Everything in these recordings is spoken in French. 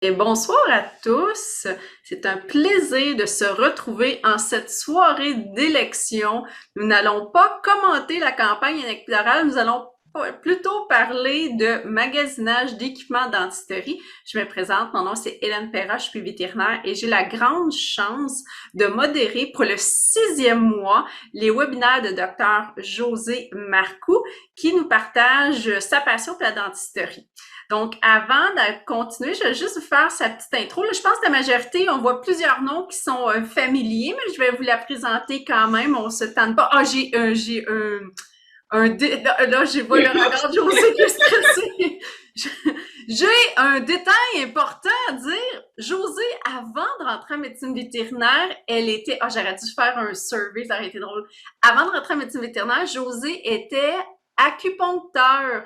Et bonsoir à tous. C'est un plaisir de se retrouver en cette soirée d'élection. Nous n'allons pas commenter la campagne électorale, nous allons plutôt parler de magasinage d'équipements dentisterie. Je me présente, mon nom c'est Hélène Perra, je suis vétérinaire et j'ai la grande chance de modérer pour le 6e mois les webinaires de Dr José Marcoux qui nous partage sa passion pour la dentisterie. Donc, avant de continuer, je vais juste vous faire sa petite intro. Là, je pense que la majorité, on voit plusieurs noms qui sont familiers, mais je vais vous la présenter quand même. On se tente pas. Ah, là, je vois le regard de José qui est stressé. J'ai un détail important à dire. José, avant de rentrer en médecine vétérinaire, elle était... Ah, j'aurais dû faire un survey, ça aurait été drôle. Avant de rentrer en médecine vétérinaire, José était acupuncteur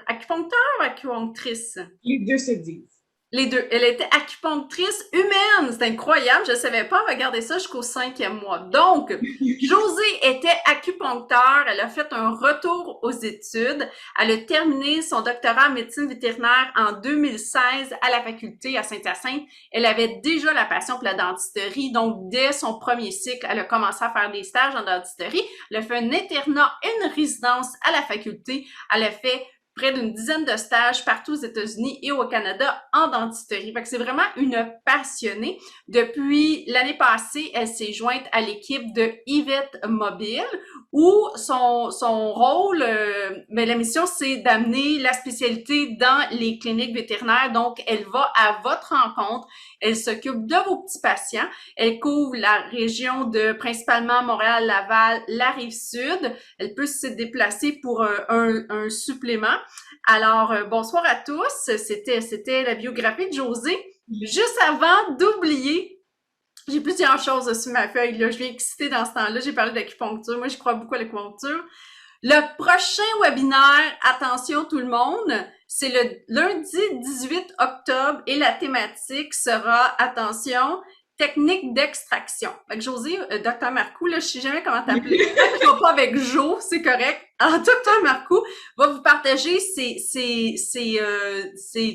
ou acupunctrice? Les deux se disent. Les deux. Elle était acupunctrice humaine. C'est incroyable. Je ne savais pas. Regardez ça jusqu'au 5e mois. Donc, Josée était acupuncteur. Elle a fait un retour aux études. Elle a terminé son doctorat en médecine vétérinaire en 2016 à la faculté à Saint-Hyacinthe. Elle avait déjà la passion pour la dentisterie. Donc, dès son premier cycle, elle a commencé à faire des stages en dentisterie. Elle a fait un internat et une résidence à la faculté. Elle a fait près d'une dizaine de stages partout aux États-Unis et au Canada en dentisterie. Fait que c'est vraiment une passionnée. Depuis l'année passée, elle s'est jointe à l'équipe de Yvette Mobile où son rôle, la mission, c'est d'amener la spécialité dans les cliniques vétérinaires. Donc, elle va à votre rencontre. Elle s'occupe de vos petits patients. Elle couvre la région de principalement Montréal, Laval, la Rive-Sud. Elle peut se déplacer pour un supplément. Alors, bonsoir à tous. C'était la biographie de José. Juste avant d'oublier, j'ai plusieurs choses sur ma feuille. Là. Je viens exciter dans ce temps-là. J'ai parlé d'acupuncture. Moi, je crois beaucoup à l'acupuncture. Le prochain webinaire, attention tout le monde, c'est le lundi 18 octobre et la thématique sera, attention, technique d'extraction. Fait que José, Dr Marcoux, là, je sais jamais comment t'appeler. Tant qu'il va pas avec Jo, c'est correct. Alors, Dr Marcoux va vous partager ses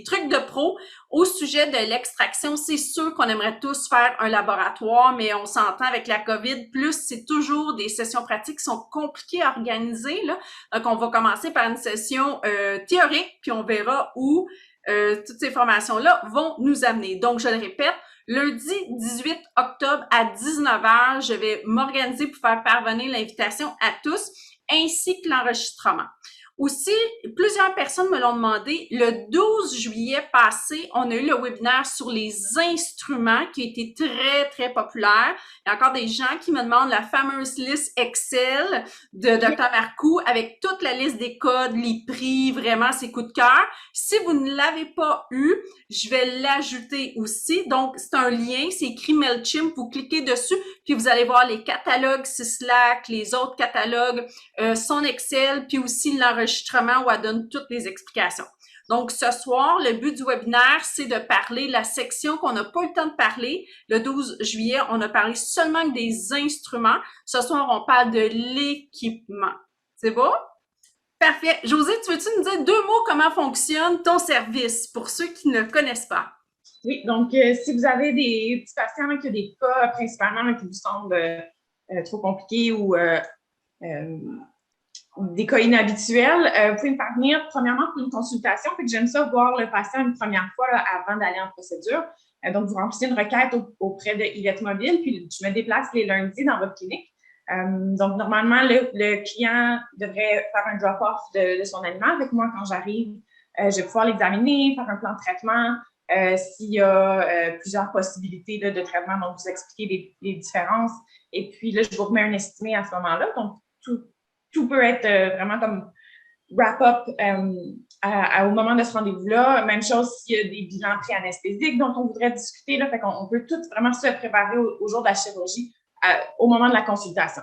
trucs de pro au sujet de l'extraction. C'est sûr qu'on aimerait tous faire un laboratoire, mais on s'entend avec la COVID. Plus, c'est toujours des sessions pratiques qui sont compliquées à organiser, là. Donc, on va commencer par une session théorique, puis on verra où toutes ces formations-là vont nous amener. Donc, je le répète, lundi 18 octobre à 19h, je vais m'organiser pour faire parvenir l'invitation à tous, ainsi que l'enregistrement. Aussi, plusieurs personnes me l'ont demandé. Le 12 juillet passé, on a eu le webinaire sur les instruments qui a été très, très populaire. Il y a encore des gens qui me demandent la fameuse liste Excel de Dr Marcoux avec toute la liste des codes, les prix, vraiment ses coups de cœur. Si vous ne l'avez pas eu, je vais l'ajouter aussi. Donc, c'est un lien, c'est écrit MailChimp. Vous cliquez dessus, puis vous allez voir les catalogues Slack, les autres catalogues, son Excel, puis aussi l'enregistrement où elle donne toutes les explications. Donc, ce soir, le but du webinaire, c'est de parler la section qu'on n'a pas eu le temps de parler. Le 12 juillet, on a parlé seulement des instruments. Ce soir, on parle de l'équipement. C'est beau? Parfait. José, tu veux-tu nous dire deux mots comment fonctionne ton service pour ceux qui ne connaissent pas? Oui, donc si vous avez des petits patients qui ont des cas principalement qui vous semblent trop compliqués ou des cas inhabituels, vous pouvez me parvenir premièrement pour une consultation. Fait que j'aime ça voir le patient une première fois là, avant d'aller en procédure. Donc, vous remplissez une requête auprès de Yvette Mobile, puis je me déplace les lundis dans votre clinique. Donc, normalement, le client devrait faire un drop-off de son animal avec moi quand j'arrive. Je vais pouvoir l'examiner, faire un plan de traitement. S'il y a plusieurs possibilités là, de traitement, donc vous expliquer les différences. Et puis là, je vous remets un estimé à ce moment-là. Donc, tout peut être vraiment comme wrap-up au moment de ce rendez-vous-là. Même chose s'il y a des bilans pré-anesthésiques dont on voudrait discuter. Là, fait qu'on peut tout vraiment se préparer au jour de la chirurgie au moment de la consultation.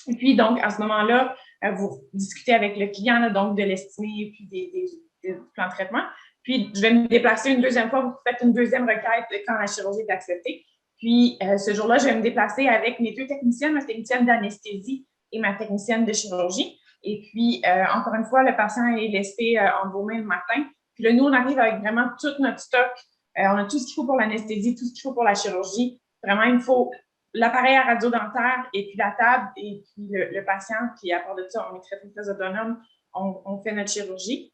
Et puis, donc, à ce moment-là, vous discutez avec le client là, donc de l'estimé puis des plans de traitement. Puis, je vais me déplacer une deuxième fois. Vous faites une deuxième requête quand la chirurgie est acceptée. Puis, ce jour-là, je vais me déplacer avec mes deux techniciennes, ma technicienne d'anesthésie et ma technicienne de chirurgie. Et puis, encore une fois, le patient est laissé en vos mains le matin. Puis là, nous, on arrive avec vraiment tout notre stock On a tout ce qu'il faut pour l'anesthésie, tout ce qu'il faut pour la chirurgie. Vraiment, il faut l'appareil à radio dentaire et puis la table et puis le patient. Puis à part de ça, on est très, très autonome. On fait notre chirurgie.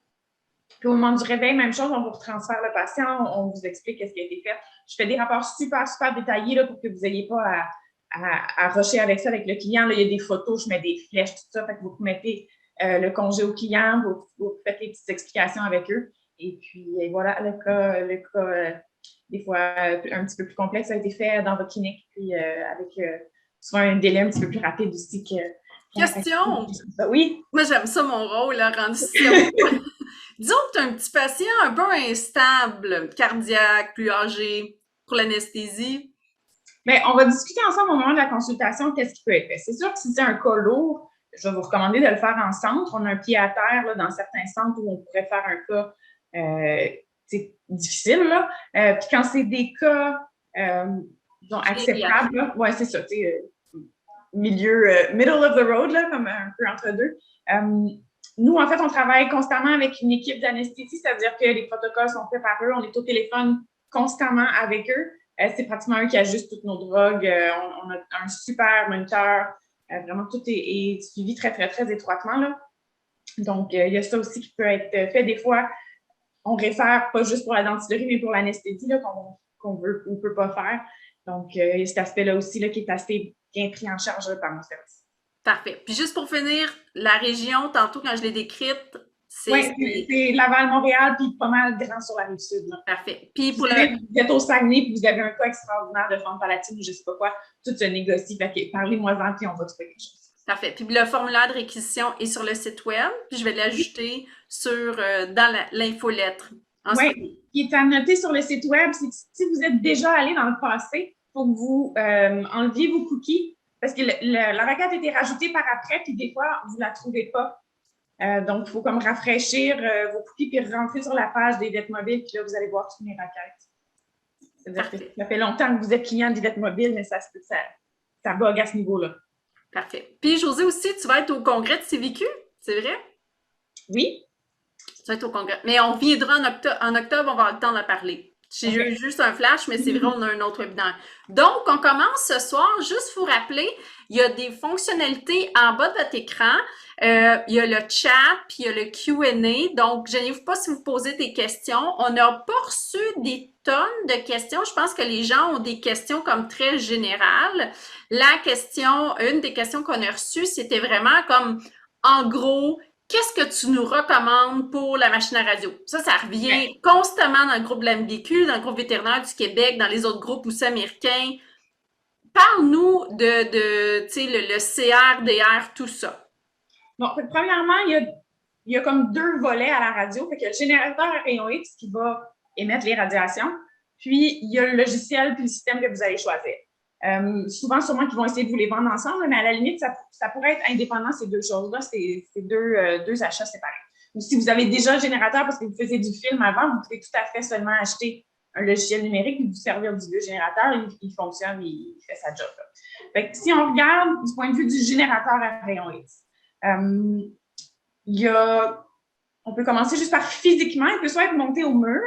Puis au moment du réveil, même chose, on vous retransfère le patient, on vous explique ce qui a été fait. Je fais des rapports super, super détaillés là, pour que vous n'ayez pas à rusher avec ça, avec le client. Là, il y a des photos, je mets des flèches, tout ça. Fait que vous mettez le congé au client, vous faites les petites explications avec eux. Et puis, voilà, le cas des fois un petit peu plus complexe a été fait dans votre clinique, puis avec souvent un délai un petit peu plus rapide aussi que. Question! Oui. Moi, j'aime ça, mon rôle, là, rendu ici. Disons que tu as un petit patient un peu instable, cardiaque, plus âgé, pour l'anesthésie. Mais on va discuter ensemble au moment de la consultation qu'est-ce qui peut être fait. C'est sûr que si c'est un cas lourd, je vais vous recommander de le faire en centre. On a un pied à terre là, dans certains centres où on pourrait faire un cas difficile. Là. Puis quand c'est des cas disons, acceptables, ouais, c'est ça, middle of the road, là, comme un peu entre deux. Nous, en fait, on travaille constamment avec une équipe d'anesthésie, c'est-à-dire que les protocoles sont faits par eux, on est au téléphone constamment avec eux. C'est pratiquement eux qui ajustent toutes nos drogues. On a un super moniteur. Vraiment, tout est suivi très, très, très étroitement. Là. Donc, il y a ça aussi qui peut être fait. Des fois, on réfère pas juste pour la dentisterie, mais pour l'anesthésie qu'on veut ou peut pas faire. Donc, il y a cet aspect-là aussi là, qui est assez bien pris en charge là, par nos services. Parfait. Puis juste pour finir, la région, tantôt quand je l'ai décrite, c'est Laval-Montréal, puis pas mal grand sur la Rive-Sud. Parfait. Puis vous êtes au Saguenay, puis vous avez un cas extraordinaire de fente palatine, je sais pas quoi, tout se négocie. Fait que parlez-moi-en, puis on va trouver quelque chose. Parfait. Puis le formulaire de réquisition est sur le site web, puis je vais l'ajouter dans l'infolettre. Oui, qui est à noter sur le site web, c'est que si vous êtes déjà allé dans le passé, il faut que vous enleviez vos cookies, parce que la requête a été rajoutée par après, puis des fois, vous ne la trouvez pas. Donc, il faut comme rafraîchir vos cookies, puis rentrer sur la page d'Yvette Mobile, puis là, vous allez voir toutes mes requêtes. C'est-à-dire que ça fait longtemps que vous êtes client d'Yvette Mobile, mais ça bug à ce niveau-là. Parfait. Puis, Josée, aussi, tu vas être au congrès de CVQ, c'est vrai? Oui. Tu vas être au congrès. Mais on viendra en octobre, on va avoir le temps d'en parler. J'ai juste un flash, mais c'est vrai, on a un autre webinaire. Donc, on commence ce soir. Juste vous rappeler, il y a des fonctionnalités en bas de votre écran. Il y a le chat, puis il y a le Q&A. Donc, gênez-vous pas si vous posez des questions. On n'a pas reçu des tonnes de questions. Je pense que les gens ont des questions comme très générales. Une des questions qu'on a reçues, c'était vraiment comme, en gros, qu'est-ce que tu nous recommandes pour la machine à radio? Ça revient constamment dans le groupe de la MDQ, dans le groupe vétérinaire du Québec, dans les autres groupes aussi américains. Parle-nous de le CR, DR, tout ça. Bon, premièrement, il y a comme deux volets à la radio. Fait que le générateur à rayon X qui va émettre les radiations, puis il y a le logiciel puis le système que vous allez choisir. Souvent, sûrement qu'ils vont essayer de vous les vendre ensemble, mais à la limite, ça pourrait être indépendant, ces deux choses-là. C'est deux achats séparés. Ou si vous avez déjà le générateur parce que vous faisiez du film avant, vous pouvez tout à fait seulement acheter un logiciel numérique et vous servir du vieux générateur. Il fonctionne, il fait sa job. Là. Fait que si on regarde du point de vue du générateur à rayon X, on peut commencer juste par physiquement, il peut soit être monté au mur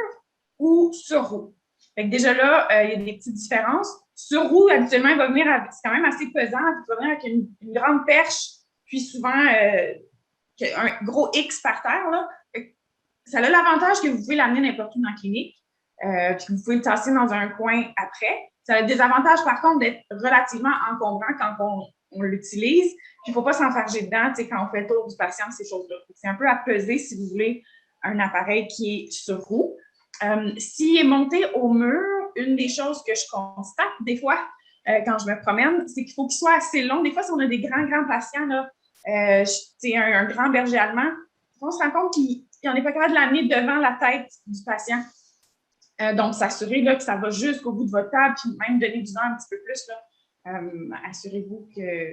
ou sur roue. Fait que déjà là, il y a des petites différences. Sur roue, habituellement, il va venir c'est quand même assez pesant, il va venir avec une grande perche, puis souvent un gros X par terre. Là. Ça a l'avantage que vous pouvez l'amener n'importe où dans la clinique, puis vous pouvez le tasser dans un coin après. Ça a le désavantage, par contre, d'être relativement encombrant quand on l'utilise. Puis il ne faut pas s'enfarger dedans, quand on fait le tour du patient, ces choses-là. C'est un peu à peser si vous voulez un appareil qui est sur roue. S'il est monté au mur, une des choses que je constate des fois quand je me promène, c'est qu'il faut qu'il soit assez long. Des fois, si on a des grands patients, là, un grand berger allemand, on se rend compte qu'on n'est pas capable de l'amener devant la tête du patient. Donc, s'assurer là, que ça va jusqu'au bout de votre table, puis même donner du vent un petit peu plus. Là. Assurez-vous que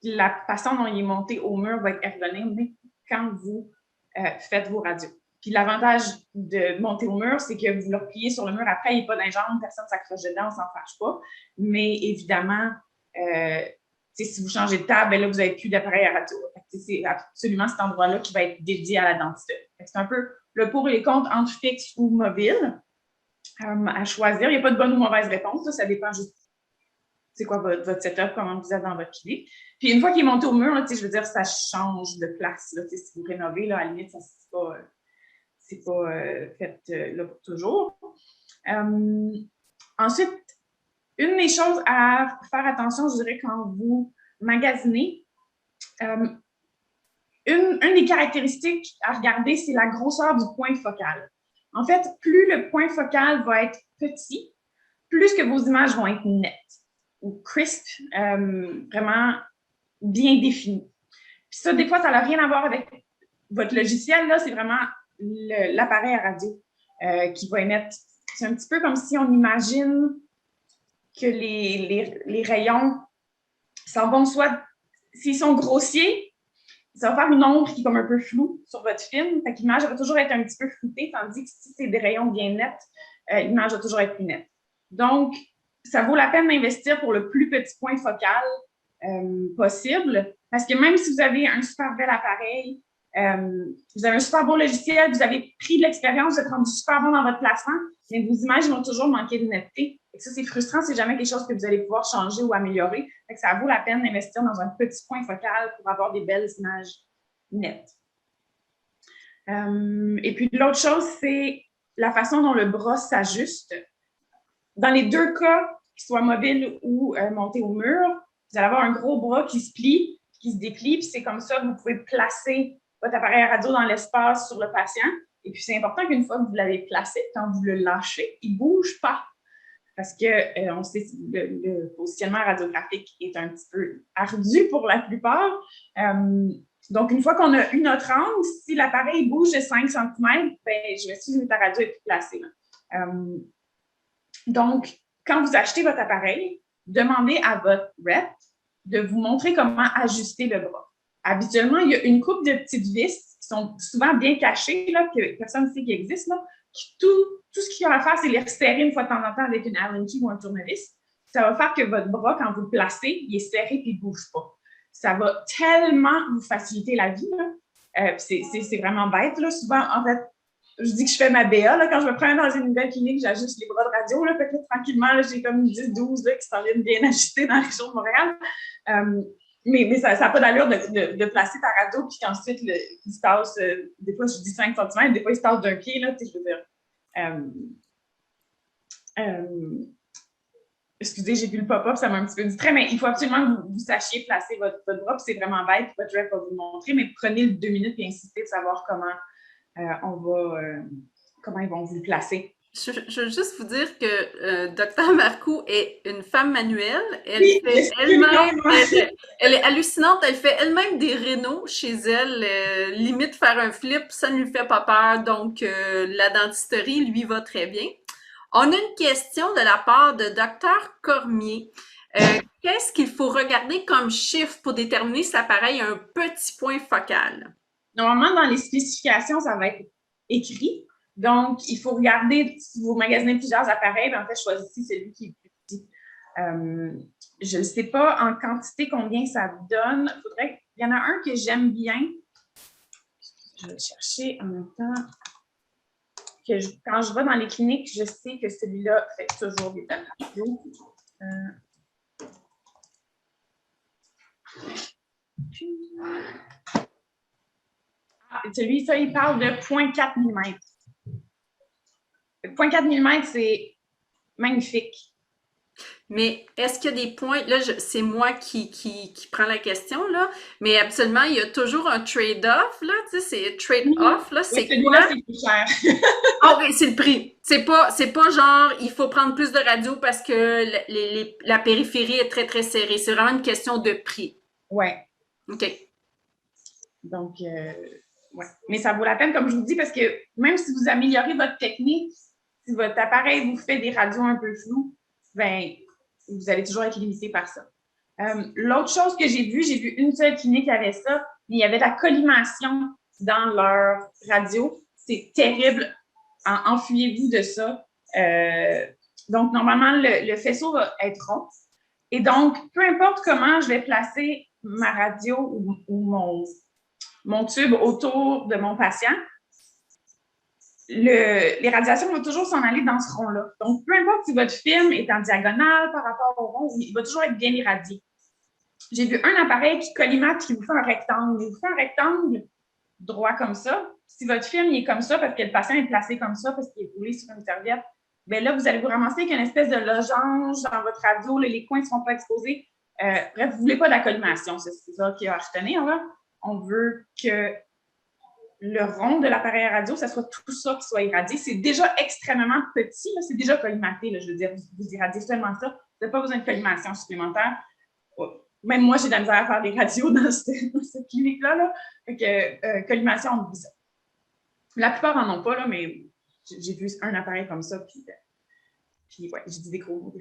la façon dont il est monté au mur va être ergonome quand vous faites vos radios. Puis l'avantage de monter au mur, c'est que vous le repliez sur le mur après, il n'est pas dans les jambes, personne ne s'accroche dedans, on ne s'en fâche pas. Mais évidemment, si vous changez de table, là, vous n'avez plus d'appareil à radio. C'est absolument cet endroit-là qui va être dédié à la dentisterie. C'est un peu le pour et les contre entre fixe ou mobile. à choisir. Il n'y a pas de bonne ou mauvaise réponse. Là, ça dépend juste c'est quoi votre setup, comment vous êtes dans votre clinique. Puis une fois qu'il est monté au mur, là, je veux dire, ça change de place. Là, si vous rénovez, là, à la limite, ça c'est pas fait là pour toujours. Ensuite, une des choses à faire attention, je dirais, quand vous magasinez, une des caractéristiques à regarder, c'est la grosseur du point focal. En fait, plus le point focal va être petit, plus que vos images vont être nettes ou crisp, vraiment bien définies. Puis ça, des fois, ça n'a rien à voir avec votre logiciel, là, c'est vraiment l'appareil à radio qui va émettre. C'est un petit peu comme si on imagine que les rayons s'en vont soit, s'ils sont grossiers, ça va faire une ombre qui est comme un peu floue sur votre film. Fait que l'image va toujours être un petit peu floutée, tandis que si c'est des rayons bien nets, l'image va toujours être plus nette. Donc, ça vaut la peine d'investir pour le plus petit point focal possible, parce que même si vous avez un super bel appareil, vous avez un super beau logiciel, vous avez pris de l'expérience, vous êtes rendu super bon dans votre placement, mais vos images vont toujours manquer de netteté. Et ça, c'est frustrant, c'est jamais quelque chose que vous allez pouvoir changer ou améliorer. Fait que ça vaut la peine d'investir dans un petit point focal pour avoir des belles images nettes. Et puis l'autre chose, c'est la façon dont le bras s'ajuste. Dans les deux cas, qu'il soit mobile ou monté au mur, vous allez avoir un gros bras qui se plie, qui se déplie, puis c'est comme ça que vous pouvez placer votre appareil à radio dans l'espace sur le patient. Et puis, c'est important qu'une fois que vous l'avez placé, quand vous le lâchez, il ne bouge pas. Parce que on sait que le positionnement radiographique est un petit peu ardu pour la plupart. Donc, une fois qu'on a eu notre angle, si l'appareil bouge de 5 cm, ben, je m'excuse, mais ta radio est plus placée. Donc, quand vous achetez votre appareil, demandez à votre rep de vous montrer comment ajuster le bras. Habituellement, il y a une couple de petites vis qui sont souvent bien cachées, là, que personne ne sait qu'ils existent. Là. Tout ce qu'il y a à faire, c'est les resserrer une fois de temps en temps avec une Allen key ou un tournevis. Ça va faire que votre bras, quand vous le placez, il est serré et il ne bouge pas. Ça va tellement vous faciliter la vie. C'est vraiment bête. Là. Souvent, en fait, je dis que je fais ma BA. Là, quand je me prends dans une nouvelle clinique, j'ajuste les bras de radio. Là, fait que, tranquillement, là, j'ai comme 10-12 qui s'en viennent bien ajuster dans la région de Montréal. Mais ça n'a pas d'allure de placer ta radio puis qu'ensuite, il se tasse, des fois, je dis 5 cm, des fois, il se tasse d'un pied. Là, je veux dire. Excusez, j'ai vu le pop-up, ça m'a un petit peu distrait, mais il faut absolument que vous sachiez placer votre bras, puis c'est vraiment bête, votre rep va vous le montrer, mais prenez 2 minutes et insistez de savoir comment ils vont vous le placer. Je veux juste vous dire que Dr Marcoux est une femme manuelle. Elle fait elle-même, elle est hallucinante. Elle fait elle-même des rénaux chez elle. Limite faire un flip, ça ne lui fait pas peur. Donc, la dentisterie lui va très bien. On a une question de la part de Dr Cormier. Qu'est-ce qu'il faut regarder comme chiffre pour déterminer si l'appareil a un petit point focal? Normalement, dans les spécifications, ça va être écrit. Donc, il faut regarder, si vous magasinez plusieurs appareils, bien, en fait, choisissez celui qui est plus petit. Je ne sais pas en quantité combien ça donne. Il y en a un que j'aime bien. Je vais le chercher en même temps. Quand je vais dans les cliniques, je sais que celui-là fait toujours des belles radios. Celui-là, il parle de 0,4 mm. 0,4 mm, c'est magnifique. Mais est-ce qu'il y a des points, là, c'est moi qui prends la question, là, mais absolument, il y a toujours un trade-off, là, tu sais, c'est trade-off, là, c'est quoi? C'est plus cher. Ah oui, c'est le prix. C'est pas genre, il faut prendre plus de radio parce que la périphérie est très, très serrée. C'est vraiment une question de prix. Ouais. OK. Donc, ouais. Mais ça vaut la peine, comme je vous dis, parce que même si vous améliorez votre technique, si votre appareil vous fait des radios un peu floues, ben, vous allez toujours être limité par ça. L'autre chose que j'ai vu une seule clinique qui avait ça, mais il y avait de la collimation dans leur radio. C'est terrible. Enfuyez-vous de ça. Donc, normalement, le faisceau va être rond. Et donc, peu importe comment je vais placer ma radio ou mon tube autour de mon patient, les radiations vont toujours s'en aller dans ce rond-là. Donc, peu importe si votre film est en diagonale par rapport au rond, il va toujours être bien irradié. J'ai vu un appareil qui collimate qui vous fait un rectangle. Il vous fait un rectangle droit comme ça. Si votre film il est comme ça parce que le patient est placé comme ça parce qu'il est roulé sur une serviette, bien là, vous allez vous ramasser avec une espèce de losange dans votre radio. Là, les coins ne seront pas exposés. Bref, vous ne voulez pas d'accollimation. C'est ça qu'il y a à retenir. Là. On veut que le rond de l'appareil radio, ça soit tout ça qui soit irradié. C'est déjà extrêmement petit. C'est déjà collimaté. Là, je veux dire, vous irradiez seulement ça. Vous n'avez pas besoin de collimation supplémentaire. Même moi, j'ai de la misère à faire des radios dans cette clinique-là. Là. Fait que collimation, on dit ça. La plupart n'en ont pas, là, mais j'ai vu un appareil comme ça, puis ouais, j'ai dit des gros mots.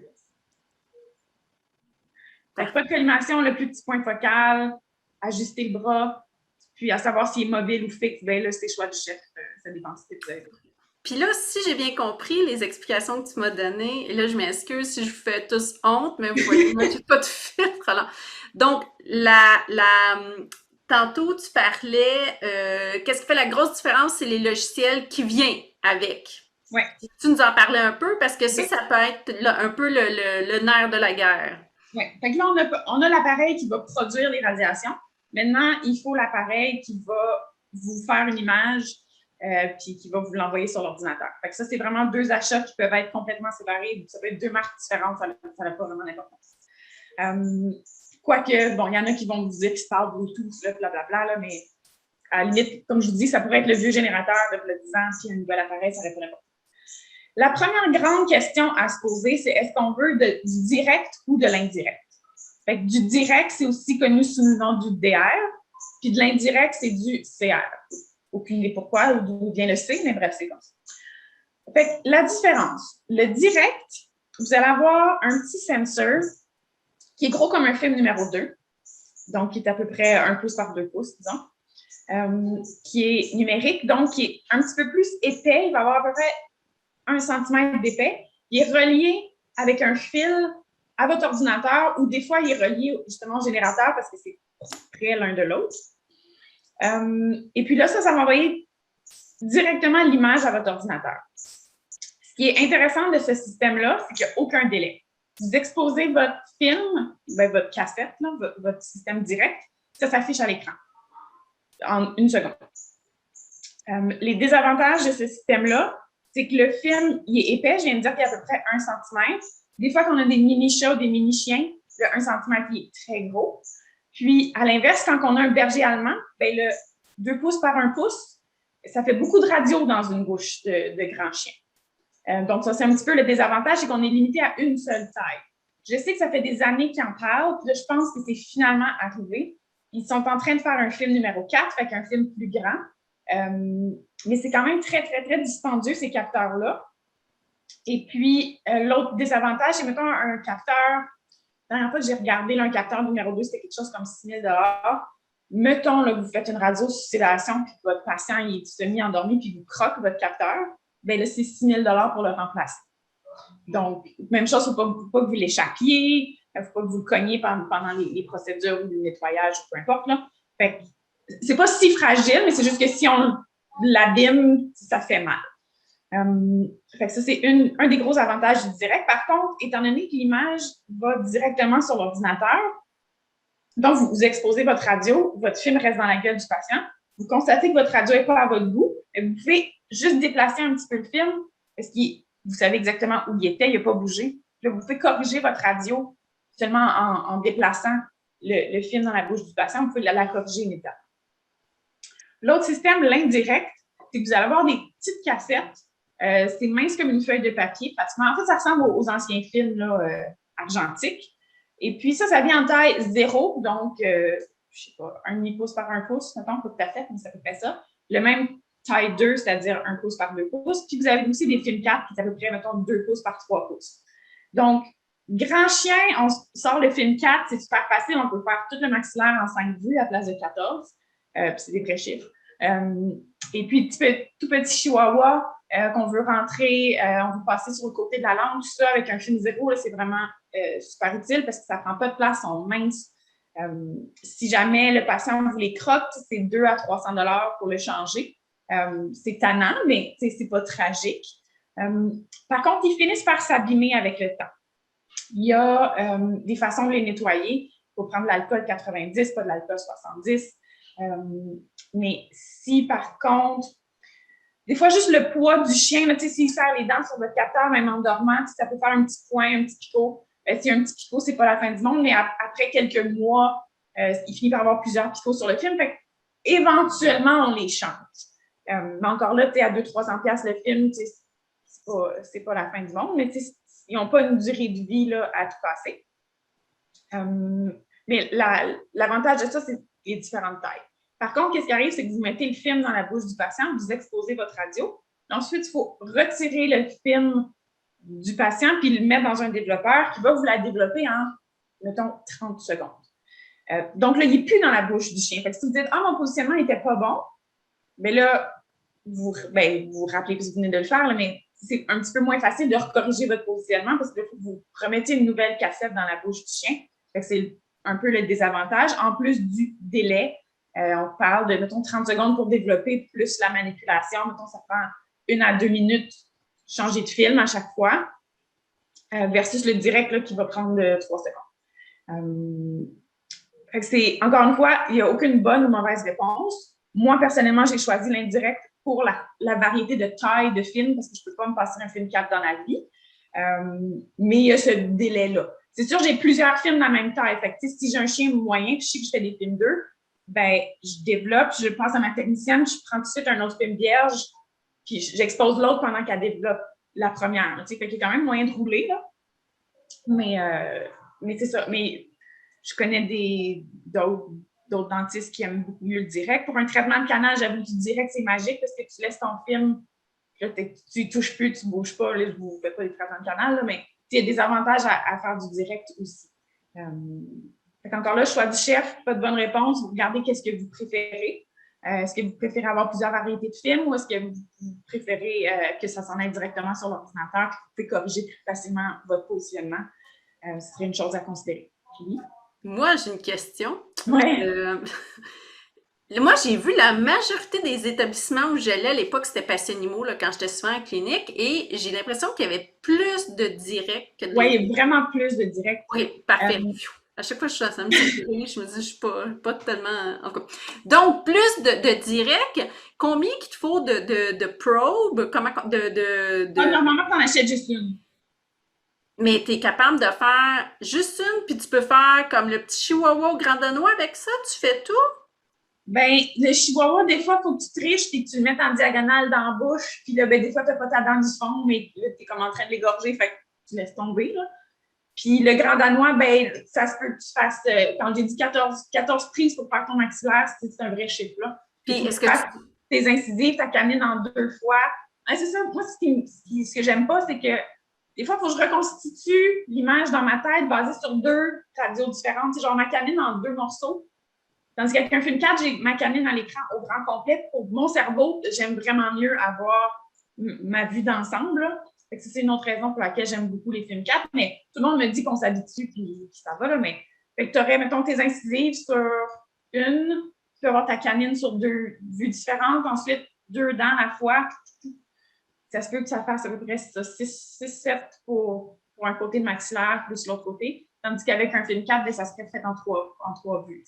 Fait que pas de collimation, le plus petit point focal, ajuster le bras, puis à savoir s'il est mobile ou fixe, bien là, c'est choix du chef, ça dépend si c'est. Puis là, si j'ai bien compris les explications que tu m'as données, et là, je m'excuse si je vous fais tous honte, mais vous voyez, moi, j'ai pas de filtre. Alors. Donc, tantôt, tu parlais, qu'est-ce qui fait la grosse différence, c'est les logiciels qui viennent avec. Oui. Tu nous en parlais un peu, parce que ça peut être là, un peu le nerf de la guerre. Oui. Fait que là, on a l'appareil qui va produire les radiations. Maintenant, il faut l'appareil qui va vous faire une image puis qui va vous l'envoyer sur l'ordinateur. Fait que ça, c'est vraiment deux achats qui peuvent être complètement séparés. Ça peut être deux marques différentes, ça n'a pas vraiment d'importance. Quoique, bon, il y en a qui vont vous dire qu'ils se parlent Bluetooth, blablabla, là, mais à la limite, comme je vous dis, ça pourrait être le vieux générateur de 10 ans, s'il y a un nouvel appareil, ça n'aurait pas d'importance. La première grande question à se poser, c'est est-ce qu'on veut du direct ou de l'indirect? Fait que du direct, c'est aussi connu sous le nom du DR, puis de l'indirect, c'est du CR. Aucune idée pourquoi, ou d'où vient le C, mais bref, c'est comme ça. Fait que la différence, le direct, vous allez avoir un petit sensor qui est gros comme un film numéro 2, donc qui est à peu près 1 pouce par 2 pouces, disons, qui est numérique, donc qui est un petit peu plus épais, il va avoir à peu près 1 cm d'épais. Il est relié avec un fil à votre ordinateur ou des fois, il est relié justement au générateur parce que c'est près l'un de l'autre. Et puis là, ça va envoyer directement l'image à votre ordinateur. Ce qui est intéressant de ce système-là, c'est qu'il n'y a aucun délai. Vous exposez votre film, votre cassette, là, votre système direct, ça s'affiche à l'écran en 1 seconde. Les désavantages de ce système-là, c'est que le film, il est épais. Je viens de dire qu'il y a à peu près 1 cm. Des fois, quand on a des mini-chats ou des mini-chiens, le 1 cm, il est très gros. Puis, à l'inverse, quand on a un berger allemand, bien, le 2 pouces par 1 pouce, ça fait beaucoup de radio dans une bouche de grand chien. Donc, ça, c'est un petit peu le désavantage, c'est qu'on est limité à une seule taille. Je sais que ça fait des années qu'ils en parlent, puis là, je pense que c'est finalement arrivé. Ils sont en train de faire un film numéro 4, fait qu'un film plus grand. Mais c'est quand même très, très, très dispendieux, ces capteurs-là. Et puis, l'autre désavantage, c'est, mettons, un capteur. La dernière fois que j'ai regardé là, un capteur numéro 2, c'était quelque chose comme 6 000 $. Mettons, là, vous faites une radio sous sédation, puis votre patient il est semi-endormi, puis vous croque votre capteur, bien là, c'est 6 000 $ pour le remplacer. Donc, même chose, il ne faut pas que vous l'échappiez, il ne faut pas que vous le cogniez pendant les procédures ou le nettoyage, peu importe. Là. Fait que c'est pas si fragile, mais c'est juste que si on l'abîme, ça fait mal. Fait que ça, c'est un des gros avantages du direct. Par contre, étant donné que l'image va directement sur l'ordinateur, donc vous exposez votre radio, votre film reste dans la gueule du patient, vous constatez que votre radio n'est pas à votre goût, et vous pouvez juste déplacer un petit peu le film, parce que vous savez exactement où il était, il n'a pas bougé. Là, vous pouvez corriger votre radio seulement en déplaçant le film dans la bouche du patient, vous pouvez la corriger immédiatement. L'autre système, l'indirect, c'est que vous allez avoir des petites cassettes. C'est mince comme une feuille de papier, pratiquement. En fait, ça ressemble aux anciens films là, argentiques. Et puis ça vient en taille 0, donc, je ne sais pas, 1,5 pouce par 1 pouce, mettons, pas tout à fait, mais ça peut faire ça. Le même taille 2, c'est-à-dire 1 pouce par 2 pouces. Puis vous avez aussi des films 4 qui est à peu près, mettons, 2 pouces par 3 pouces. Donc, grand chien, on sort le film 4, c'est super facile. On peut faire tout le maxillaire en 5 vues à la place de 14. Puis c'est des vrais chiffres. Et puis, tout petit chihuahua qu'on veut rentrer, on veut passer sur le côté de la langue, tout ça avec un film 0, là, c'est vraiment super utile parce que ça ne prend pas de place, ils sont minces. Si jamais le patient vous les croque, c'est 200 à 300 $ pour le changer. C'est tannant, mais c'est pas tragique. Par contre, ils finissent par s'abîmer avec le temps. Il y a des façons de les nettoyer. Il faut prendre de l'alcool 90, pas de l'alcool 70. Mais si, par contre, des fois, juste le poids du chien, s'il serre les dents sur votre capteur, même en dormant, ça peut faire un petit point, un petit picot. S'il y a un petit picot, c'est pas la fin du monde, mais après quelques mois, il finit par avoir plusieurs picots sur le film. Fait éventuellement, on les change. Mais encore là, à 200-300$ le film, c'est pas la fin du monde, mais ils n'ont pas une durée de vie là, à tout passer. Mais l'avantage de ça, c'est les différentes tailles. Par contre, qu'est-ce qui arrive, c'est que vous mettez le film dans la bouche du patient, vous exposez votre radio. Ensuite, il faut retirer le film du patient puis le mettre dans un développeur qui va vous la développer en, mettons, 30 secondes. Donc là, il n'est plus dans la bouche du chien. Fait que si vous dites « Ah, mon positionnement n'était pas bon », bien là, vous vous rappelez que vous venez de le faire, là, mais c'est un petit peu moins facile de recorriger votre positionnement parce que vous remettez une nouvelle cassette dans la bouche du chien. Fait que c'est un peu le désavantage. En plus du délai, on parle de, mettons, 30 secondes pour développer, plus la manipulation. Mettons, ça prend 1 à 2 minutes changer de film à chaque fois, versus le direct là, qui va prendre 3 secondes. Fait que c'est, encore une fois, il n'y a aucune bonne ou mauvaise réponse. Moi, personnellement, j'ai choisi l'indirect pour la variété de taille de film parce que je ne peux pas me passer un film 4 dans la vie. Mais il y a ce délai-là. C'est sûr, j'ai plusieurs films de la même taille. Fait que, si j'ai un chien moyen, puis je sais que je fais des films 2, ben je développe, je passe à ma technicienne, je prends tout de suite un autre film vierge, puis j'expose l'autre pendant qu'elle développe la première. Fait qu'il y a quand même moyen de rouler, là. Mais c'est ça. Mais je connais d'autres dentistes qui aiment beaucoup mieux le direct. Pour un traitement de canal, j'avoue que le direct, c'est magique parce que tu laisses ton film, là, tu ne touches plus, tu ne bouges pas, là, vous ne faites pas des traitements de canal, là, mais il y a des avantages à faire du direct aussi. Encore là, choix du chef, pas de bonne réponse. Vous regardez qu'est-ce que vous préférez. Est-ce que vous préférez avoir plusieurs variétés de films ou est-ce que vous préférez que ça s'en aille directement sur l'ordinateur et que vous pouvez corriger plus facilement votre positionnement? Ce serait une chose à considérer. Oui. Moi, j'ai une question. Ouais. Moi, j'ai vu la majorité des établissements où j'allais à l'époque, c'était Passionimo, là, quand j'étais souvent en clinique, et j'ai l'impression qu'il y avait plus de direct que de... Oui, il y a vraiment plus de direct. Oui, parfait. À chaque fois que je suis à ça me dit, je me dis, je suis pas tellement... En tout cas. Donc, plus de direct. Combien qu'il te faut de probe? Comment... Normalement, tu en achètes juste une. Mais tu es capable de faire juste une, puis tu peux faire comme le petit chihuahua au grand danois avec ça? Tu fais tout? Ben, le chihuahua, des fois, il faut que tu triches et que tu le mettes en diagonale dans la bouche. Puis là, ben, des fois, tu n'as pas ta dent du fond, mais là, tu es comme en train de l'égorger, fait que tu laisses tomber, là. Puis le grand danois, ben, ça se peut que tu fasses, quand j'ai dit 14 prises pour faire ton maxillaire, c'est un vrai chiffre, là. Puis est-ce que tes incisives, ta canine en 2 fois. Ah, c'est ça. Moi, ce que j'aime pas, c'est que des fois, il faut que je reconstitue l'image dans ma tête basée sur 2 radios différentes. C'est genre ma canine en 2 morceaux. Tandis qu'avec un film 4, j'ai ma canine à l'écran au grand complet. Pour mon cerveau, j'aime vraiment mieux avoir ma vue d'ensemble. C'est une autre raison pour laquelle j'aime beaucoup les films 4. Mais tout le monde me dit qu'on s'habitue puis ça va, là. Mais tu aurais, mettons, tes incisives sur une. Tu peux avoir ta canine sur 2 vues différentes. Ensuite, 2 dents à la fois. Ça se peut que ça fasse à peu près 6-7 pour un côté de maxillaire plus l'autre côté. Tandis qu'avec un film 4, ça serait fait en 3 vues.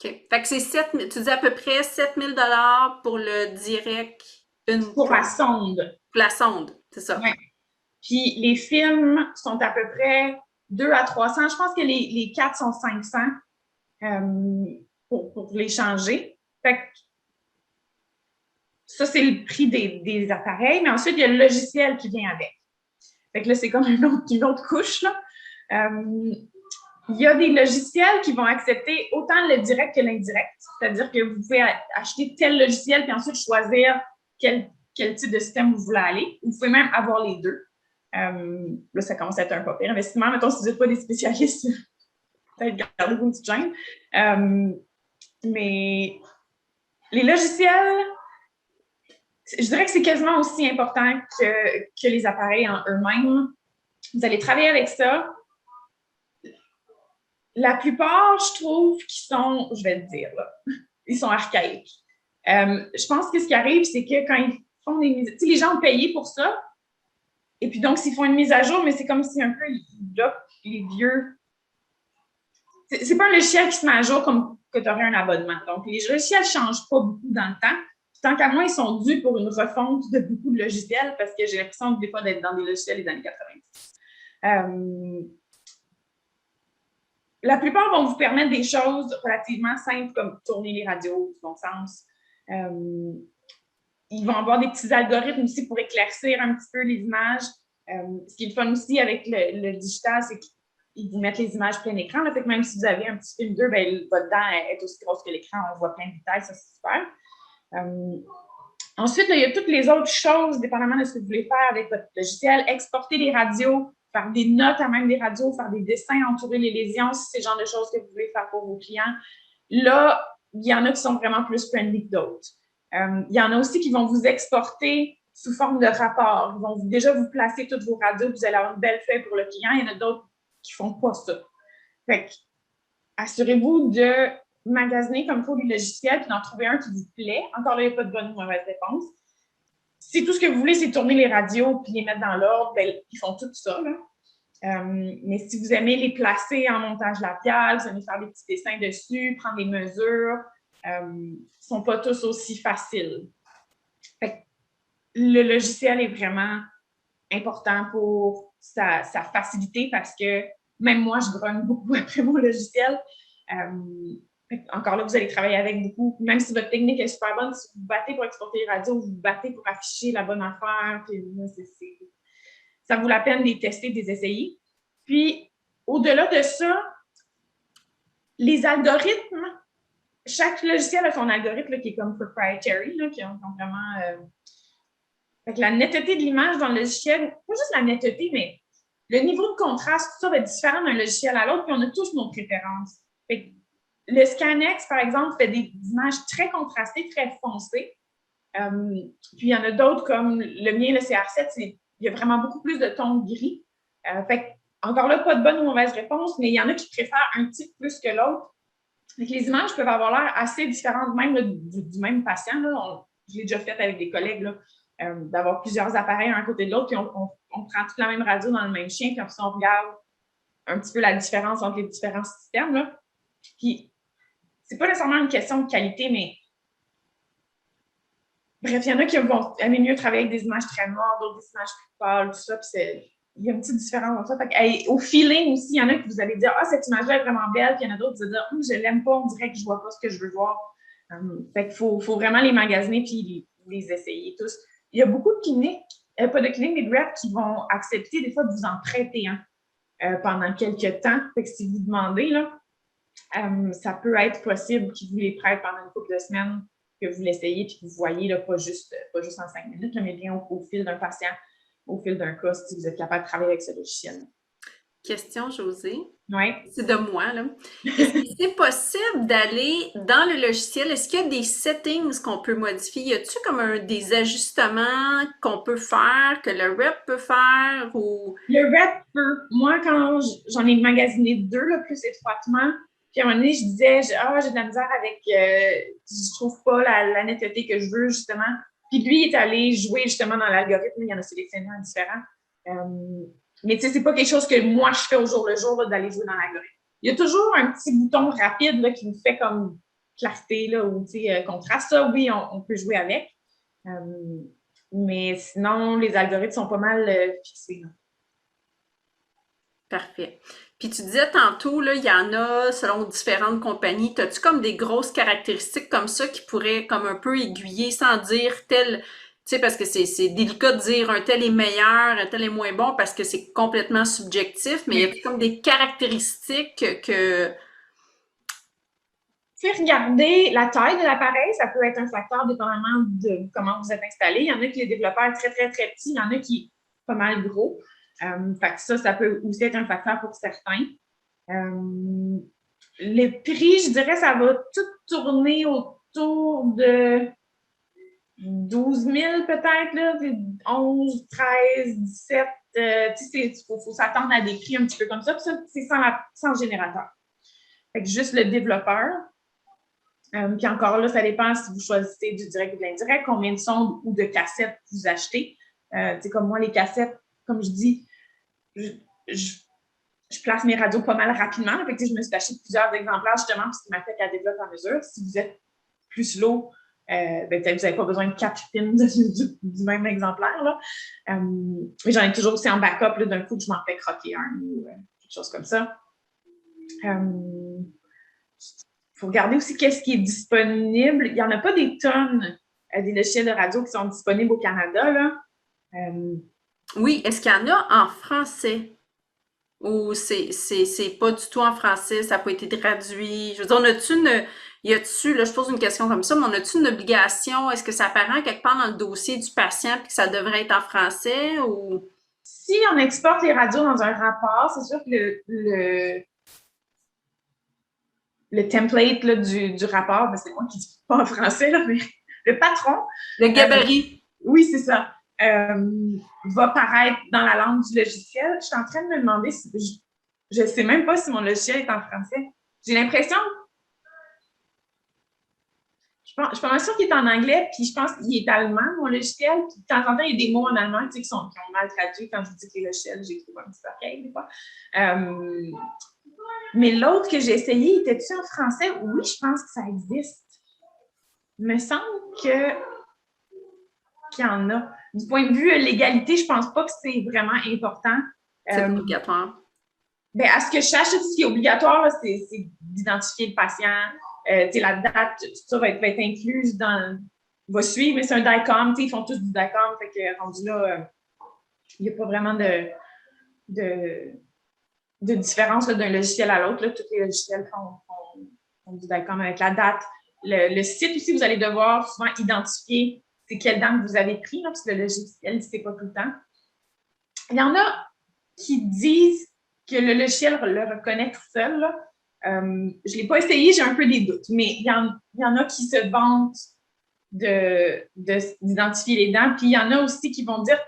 OK. Fait que c'est tu dis à peu près 7 000 pour le direct. Pour la sonde. Pour la sonde, c'est ça. Oui. Puis les films sont à peu près 2 à 300. Je pense que les 4 sont 500 pour les changer. Fait que ça, c'est le prix des appareils. Mais ensuite, il y a le logiciel qui vient avec. Fait que là, c'est comme une autre couche, là. Il y a des logiciels qui vont accepter autant le direct que l'indirect. C'est-à-dire que vous pouvez acheter tel logiciel puis ensuite choisir quel type de système vous voulez aller. Vous pouvez même avoir les deux. Là, ça commence à être un pas pire investissement. Mettons, si vous n'êtes pas des spécialistes, peut-être gardez-vous une petite gêne. Mais les logiciels, je dirais que c'est quasiment aussi important que les appareils en eux-mêmes. Vous allez travailler avec ça. La plupart, je trouve qu'ils sont, je vais le dire, là, ils sont archaïques. Je pense que ce qui arrive, c'est que quand ils font des mises... Tu sais, les gens ont payé pour ça. Et puis donc, s'ils font une mise à jour, mais c'est comme si un peu ils bloquent les vieux. C'est pas un logiciel qui se met à jour comme que tu aurais un abonnement. Donc, les logiciels ne changent pas beaucoup dans le temps. Puis, tant qu'à moi, ils sont dus pour une refonte de beaucoup de logiciels parce que j'ai l'impression des fois d'être dans des logiciels des années 90. La plupart vont vous permettre des choses relativement simples comme tourner les radios, du bon sens. Ils vont avoir des petits algorithmes aussi pour éclaircir un petit peu les images. Ce qui est le fun aussi avec le digital, c'est qu'ils vous mettent les images plein écran. Là, fait que même si vous avez un petit film 2, ben, votre dent est aussi grosse que l'écran, on voit plein de détails, ça c'est super. Ensuite, là, il y a toutes les autres choses, dépendamment de ce que vous voulez faire avec votre logiciel. Exporter les radios, faire des notes à même des radios, faire des dessins, entourer les lésions, si c'est le genre de choses que vous voulez faire pour vos clients. Là, il y en a qui sont vraiment plus friendly que d'autres. Il y en a aussi qui vont vous exporter sous forme de rapport. Ils vont déjà vous placer toutes vos radios, vous allez avoir une belle feuille pour le client. Il y en a d'autres qui ne font pas ça. Fait que, assurez-vous de magasiner comme il faut les logiciels puis d'en trouver un qui vous plaît. Encore là, il n'y a pas de bonne ou mauvaise réponse. Si tout ce que vous voulez, c'est tourner les radios puis les mettre dans l'ordre, ben, ils font tout ça, là. Mais si vous aimez les placer en montage labial, vous aimez faire des petits dessins dessus, prendre des mesures, ils ne sont pas tous aussi faciles. Fait que le logiciel est vraiment important pour sa facilité parce que même moi, je grogne beaucoup après mon logiciel. Encore là, vous allez travailler avec beaucoup. Même si votre technique est super bonne, si vous vous battez pour exporter les radios, vous vous battez pour afficher la bonne affaire, puis ça vaut la peine de les tester, de les essayer. Puis, au-delà de ça, les algorithmes, chaque logiciel a son algorithme là, qui est comme proprietary, là, qui ont vraiment... Fait que la netteté de l'image dans le logiciel, pas juste la netteté, mais le niveau de contraste, tout ça va être différent d'un logiciel à l'autre, puis on a tous nos préférences. Fait que le Scanex, par exemple, fait des images très contrastées, très foncées. Puis il y en a d'autres comme le mien, le CR7, il y a vraiment beaucoup plus de tons gris. Fait que, encore là, pas de bonne ou mauvaise réponse, mais il y en a qui préfèrent un type plus que l'autre. Fait que les images peuvent avoir l'air assez différentes, même là, du même patient. Là. Je l'ai déjà fait avec des collègues, là, d'avoir plusieurs appareils un à côté de l'autre, puis on prend toute la même radio dans le même chien, puis après on regarde un petit peu la différence entre les différents systèmes. Là. Puis, c'est pas nécessairement une question de qualité, mais bref, il y en a qui vont aimer mieux travailler avec des images très noires, d'autres des images plus pâles, tout ça, puis il y a une petite différence dans ça. Fait que, au feeling aussi, il y en a qui vous allez dire « Ah, cette image-là est vraiment belle », puis il y en a d'autres qui vont dire « Je l'aime pas, on dirait que je vois pas ce que je veux voir ». Fait qu'il faut vraiment les magasiner puis les essayer tous. Il y a beaucoup de cliniques, pas de cliniques, mais de reps qui vont accepter des fois de vous en prêter pendant quelques temps. Fait que si vous demandez, là, ça peut être possible qu'ils vous les prêtent pendant une couple de semaines, que vous l'essayez puis que vous voyez, là, pas juste en 5 minutes, là, mais bien au fil d'un patient, au fil d'un cas, si vous êtes capable de travailler avec ce logiciel. Question, Josée. Oui. C'est de moi, là. Est-ce que c'est possible d'aller dans le logiciel? Est-ce qu'il y a des settings qu'on peut modifier? Y a-t-il comme des ajustements qu'on peut faire, que le rep peut faire? Ou... Le rep peut. Moi, quand j'en ai magasiné 2, là, plus étroitement, puis à un moment donné, je disais, j'ai de la misère avec, je trouve pas la netteté que je veux, justement. Puis lui, il est allé jouer justement dans l'algorithme, il y en a sélectionné un différent. Mais tu sais, c'est pas quelque chose que moi, je fais au jour le jour, d'aller jouer dans l'algorithme. Il y a toujours un petit bouton rapide là, qui nous fait comme clarté là, ou contraste. Ça, oui, on peut jouer avec. Mais sinon, les algorithmes sont pas mal fixés. Là. Parfait. Puis tu disais tantôt, là, il y en a selon différentes compagnies. As-tu comme des grosses caractéristiques comme ça qui pourraient comme un peu aiguiller sans dire tel, tu sais, parce que c'est délicat de dire un tel est meilleur, un tel est moins bon parce que c'est complètement subjectif, mais il y a comme des caractéristiques que... Tu sais, regardez la taille de l'appareil, ça peut être un facteur dépendamment de comment vous êtes installé. Il y en a qui les développeurs très, très, très petits, il y en a qui sont pas mal gros. Fait que ça peut aussi être un facteur pour certains. Les prix, je dirais, ça va tout tourner autour de 12 000 peut-être, là, 11, 13, 17. Il faut s'attendre à des prix un petit peu comme ça. Puis ça, c'est sans générateur. Fait que juste le développeur. Puis encore là, ça dépend si vous choisissez du direct ou de l'indirect, combien de sons ou de cassettes vous achetez. Comme moi, les cassettes, comme je dis, je place mes radios pas mal rapidement. Fait que, je me suis acheté plusieurs exemplaires justement parce qu'il m'a fait qu'elle développe à mesure. Si vous êtes plus slow, peut-être vous n'avez pas besoin de 4 pins du même exemplaire. Là. Mais j'en ai toujours aussi en backup. D'un coup, je m'en fais croquer un ou quelque chose comme ça. Il faut regarder aussi qu'est-ce qui est disponible. Il n'y en a pas des tonnes des logiciels de radio qui sont disponibles au Canada. Là. Oui, est-ce qu'il y en a en français? Ou c'est pas du tout en français, ça n'a pas été traduit? Je veux dire, je pose une question comme ça, mais on a-tu une obligation? Est-ce que ça apparaît quelque part dans le dossier du patient et que ça devrait être en français ou? Si on exporte les radios dans un rapport, c'est sûr que le template là, du rapport, c'est moi qui ne dis pas en français, là, mais le patron. Le gabarit. Oui, c'est ça. Va paraître dans la langue du logiciel. Je suis en train de me demander si je ne sais même pas si mon logiciel est en français. J'ai l'impression. Je suis pas mal sûre qu'il est en anglais, puis je pense qu'il est allemand, mon logiciel. Puis de temps en temps, il y a des mots en allemand qui ont mal traduit quand je dis que les logiciels, j'ai trouvé un petit peu archaïque des fois. Mais l'autre que j'ai essayé, était-tu en français? Oui, je pense que ça existe. Il me semble qu'il y en a. Du point de vue légalité, je ne pense pas que c'est vraiment important. C'est obligatoire. À ce que je sache, tout ce qui est obligatoire, c'est d'identifier le patient. La date, tout ça va être incluse va suivre, mais c'est un DICOM. Ils font tous du DICOM. Fait que rendu là, il n'y a pas vraiment de différence d'un logiciel à l'autre. Tous les logiciels font du DICOM avec la date. Le site aussi, vous allez devoir souvent identifier c'est quelle dent que vous avez pris, là, parce que le logiciel ne sait pas tout le temps. Il y en a qui disent que le logiciel le reconnaît tout seul. Là. Je ne l'ai pas essayé, j'ai un peu des doutes, mais il y en a qui se vantent d'identifier les dents, puis il y en a aussi qui vont dire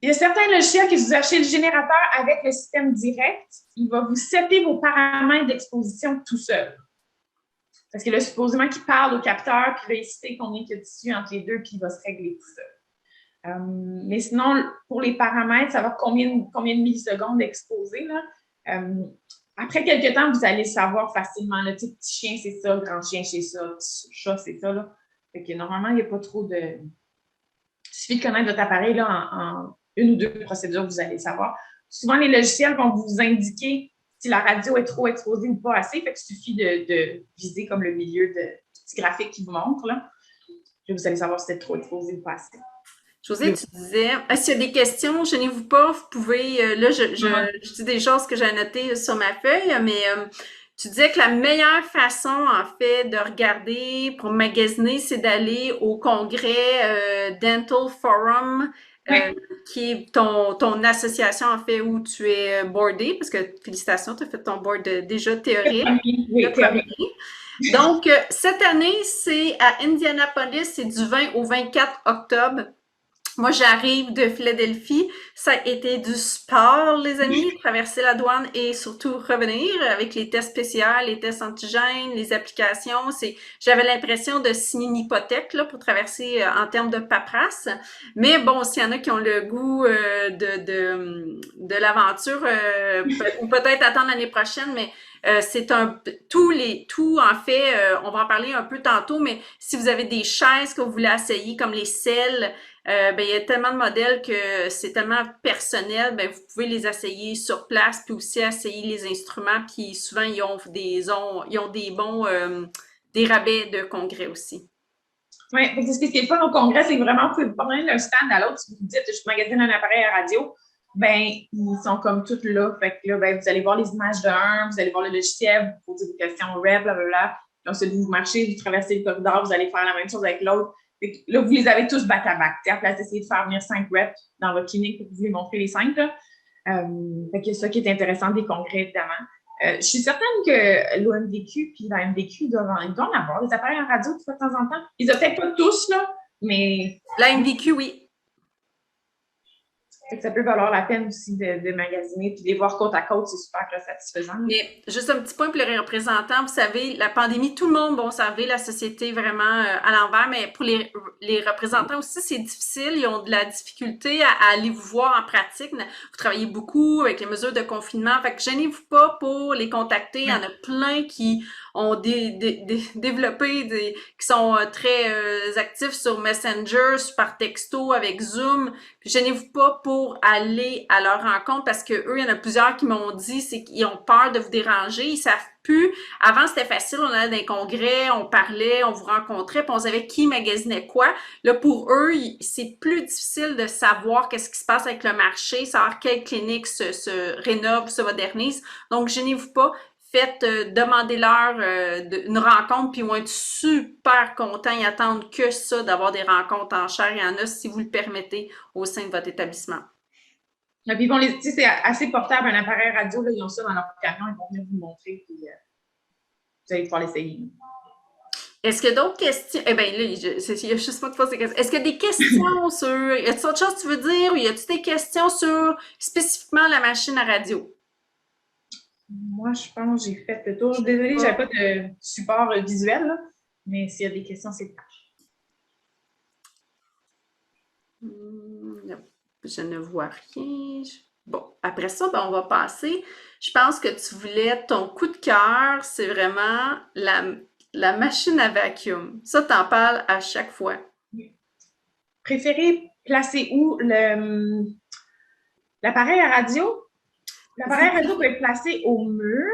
il y a certains logiciels que vous achetez le générateur avec le système direct, il va vous setter vos paramètres d'exposition tout seul. Parce que là, supposément qu'il parle au capteur, puis là, il sait combien il y a de tissu entre les deux, puis il va se régler tout seul. Mais sinon, pour les paramètres, savoir combien de millisecondes d'exposer, après quelques temps, vous allez savoir facilement. Là, petit chien, c'est ça, grand chien, c'est ça, petit chat, c'est ça. Là. Fait que normalement, il n'y a pas trop de... Il suffit de connaître votre appareil là, en une ou deux procédures, vous allez savoir. Souvent, les logiciels vont vous indiquer si la radio est trop exposée ou pas assez. Fait qu'il suffit de viser comme le milieu du petit graphique qui vous montre. Là. Puis vous allez savoir si c'est trop exposé ou pas assez. Josée, tu disais, s'il y a des questions, gênez-vous pas, vous pouvez, là, je dis des choses que j'ai notées sur ma feuille, mais tu disais que la meilleure façon, en fait, de regarder pour magasiner, c'est d'aller au congrès Dental Forum, qui est ton association, en fait, où tu es boardé, parce que, félicitations, tu as fait ton board déjà théorique. Oui, théorique. Donc, cette année, c'est à Indianapolis, c'est du 20 au 24 octobre. Moi, j'arrive de Philadelphie. Ça a été du sport, les amis, traverser la douane et surtout revenir avec les tests PCR, les tests antigènes, les applications. J'avais l'impression de signer une hypothèque là, pour traverser en termes de paperasse. Mais bon, s'il y en a qui ont le goût de l'aventure, ou peut-être attendre l'année prochaine, mais c'est tout en fait, on va en parler un peu tantôt, mais si vous avez des chaises que vous voulez essayer, comme les selles, il y a tellement de modèles que c'est tellement personnel, vous pouvez les essayer sur place, puis aussi essayer les instruments, puis souvent ils ont des bons des rabais de congrès aussi. Oui, ce qui est pas au congrès, c'est vraiment, vous pouvez prendre d'un stand à l'autre, si vous dites je magasine un appareil à radio, ils sont comme tous là. Fait que là, vous allez voir les images d'un, vous allez voir le logiciel, vous posez des questions web, blablabla. Ensuite, vous marchez, vous traversez le corridor, vous allez faire la même chose avec l'autre. Là, vous les avez tous back-à-back. À place d'essayer de faire venir 5 reps dans votre clinique pour vous les montrer les 5. Là. Fait que ça qui est intéressant des congrès, évidemment. Je suis certaine que l'OMDQ puis la MDQ doivent en avoir des appareils en radio de temps en temps. Ils n'ont peut-être pas tous, là, mais... La MDQ, oui. Ça peut valoir la peine aussi de magasiner, puis de les voir côte à côte, c'est super satisfaisant. Mais juste un petit point pour les représentants, vous savez, la pandémie, tout le monde, bon, ça avait la société vraiment à l'envers, mais pour les représentants aussi, c'est difficile. Ils ont de la difficulté à aller vous voir en pratique. Vous travaillez beaucoup avec les mesures de confinement. Fait que gênez-vous pas pour les contacter. Il y en a plein qui ont développé qui sont très actifs sur Messenger, par texto, avec Zoom. Puis gênez-vous pas pour aller à leur rencontre parce que eux, il y en a plusieurs qui m'ont dit, c'est qu'ils ont peur de vous déranger, ils savent plus. Avant, c'était facile, on allait dans des congrès, on parlait, on vous rencontrait, puis on savait qui magasinait quoi. Là, pour eux, c'est plus difficile de savoir qu'est-ce qui se passe avec le marché, savoir quelle clinique se rénove, se modernise. Donc, gênez-vous pas. Faites, demandez-leur une rencontre, puis ils vont être super contents. Ils attendent que ça, d'avoir des rencontres en chair et en os, si vous le permettez, au sein de votre établissement. Et puis, c'est assez portable, un appareil radio, là, ils ont ça dans leur camion, ils vont venir vous le montrer, puis vous allez pouvoir l'essayer. Est-ce qu'il y a d'autres questions? Eh bien, là, il y a juste moi qui pose des questions. Est-ce qu'il y a des questions sur... Y a-t-il autre chose que tu veux dire? Ou y a-t-il des questions sur spécifiquement la machine à radio? Moi, je pense que j'ai fait le tour. Désolée, je n'avais pas de support visuel, là, mais s'il y a des questions, c'est pas. Je ne vois rien. Bon, après ça, ben, on va passer. Je pense que tu voulais ton coup de cœur, c'est vraiment la machine à vacuum. Ça, t'en parles à chaque fois. Préférez placer où l'appareil à radio? L'appareil à radio peut être placé au mur.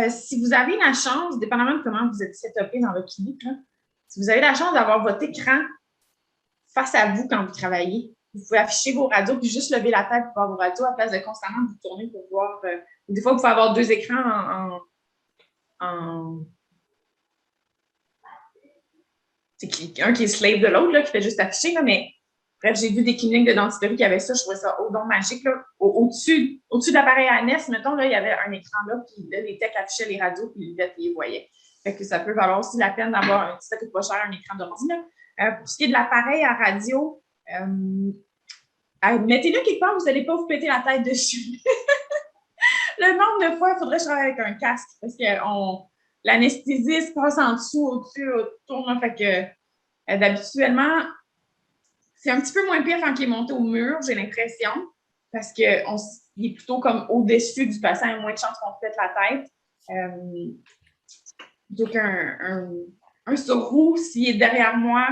Si vous avez la chance, dépendamment de comment vous êtes setupé dans votre clinique, là, si vous avez la chance d'avoir votre écran face à vous quand vous travaillez, vous pouvez afficher vos radios puis juste lever la tête pour voir vos radios à place de constamment vous tourner pour voir. Des fois, vous pouvez avoir deux écrans c'est un qui est slave de l'autre, qui fait juste afficher, là, mais bref, j'ai vu des cliniques de dentisterie qui avaient ça, je trouvais ça au don magique. Là. Au-dessus de l'appareil à NES, mettons, là, il y avait un écran là, puis là, les techs affichaient les radios, puis les les voyaient. Fait que ça peut valoir aussi la peine d'avoir, si ça coûte pas cher, un écran d'ordi. Pour ce qui est de l'appareil à radio, mettez-le quelque part, vous n'allez pas vous péter la tête dessus. Le nombre de fois, il faudrait que je travaille avec un casque, parce que l'anesthésiste passe en dessous, au-dessus, autour. Fait que d'habituellement, c'est un petit peu moins pire quand il est monté au mur, j'ai l'impression, parce qu'il est plutôt comme au-dessus du patient, il y a moins de chances qu'on se pète la tête. Donc, un sur roue, s'il est derrière moi,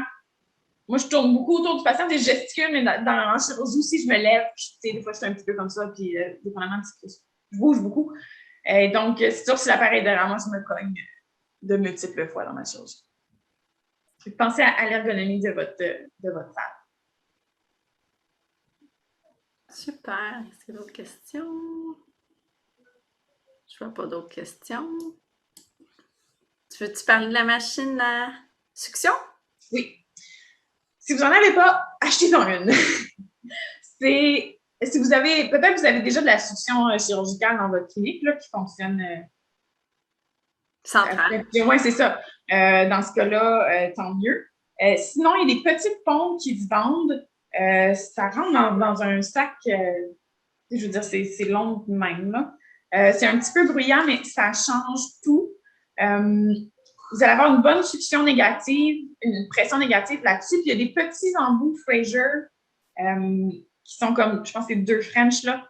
je tourne beaucoup autour du patient, je gesticule, mais en chirurgie aussi, je me lève, puis des fois, je suis un petit peu comme ça, puis dépendamment je bouge beaucoup. Donc, c'est sûr, si l'appareil est derrière moi, je me cogne de multiples fois dans ma chirurgie. Pensez à l'ergonomie de votre salle. Super. Est-ce qu'il y a d'autres questions? Je vois pas d'autres questions. Tu veux-tu parler de la machine à succion? Oui. Si vous n'en avez pas, achetez-en une. Si vous avez, peut-être que vous avez déjà de la succion chirurgicale dans votre clinique là, qui fonctionne centrale. Oui, c'est ça. Dans ce cas-là, tant mieux. Sinon, il y a des petites pompes qui se vendent. Ça rentre dans un sac, je veux dire, c'est long même. Là. C'est un petit peu bruyant, mais ça change tout. Vous allez avoir une bonne succion négative, une pression négative là-dessus. Puis il y a des petits embouts Fraser qui sont comme, je pense, c'est 2 French, là.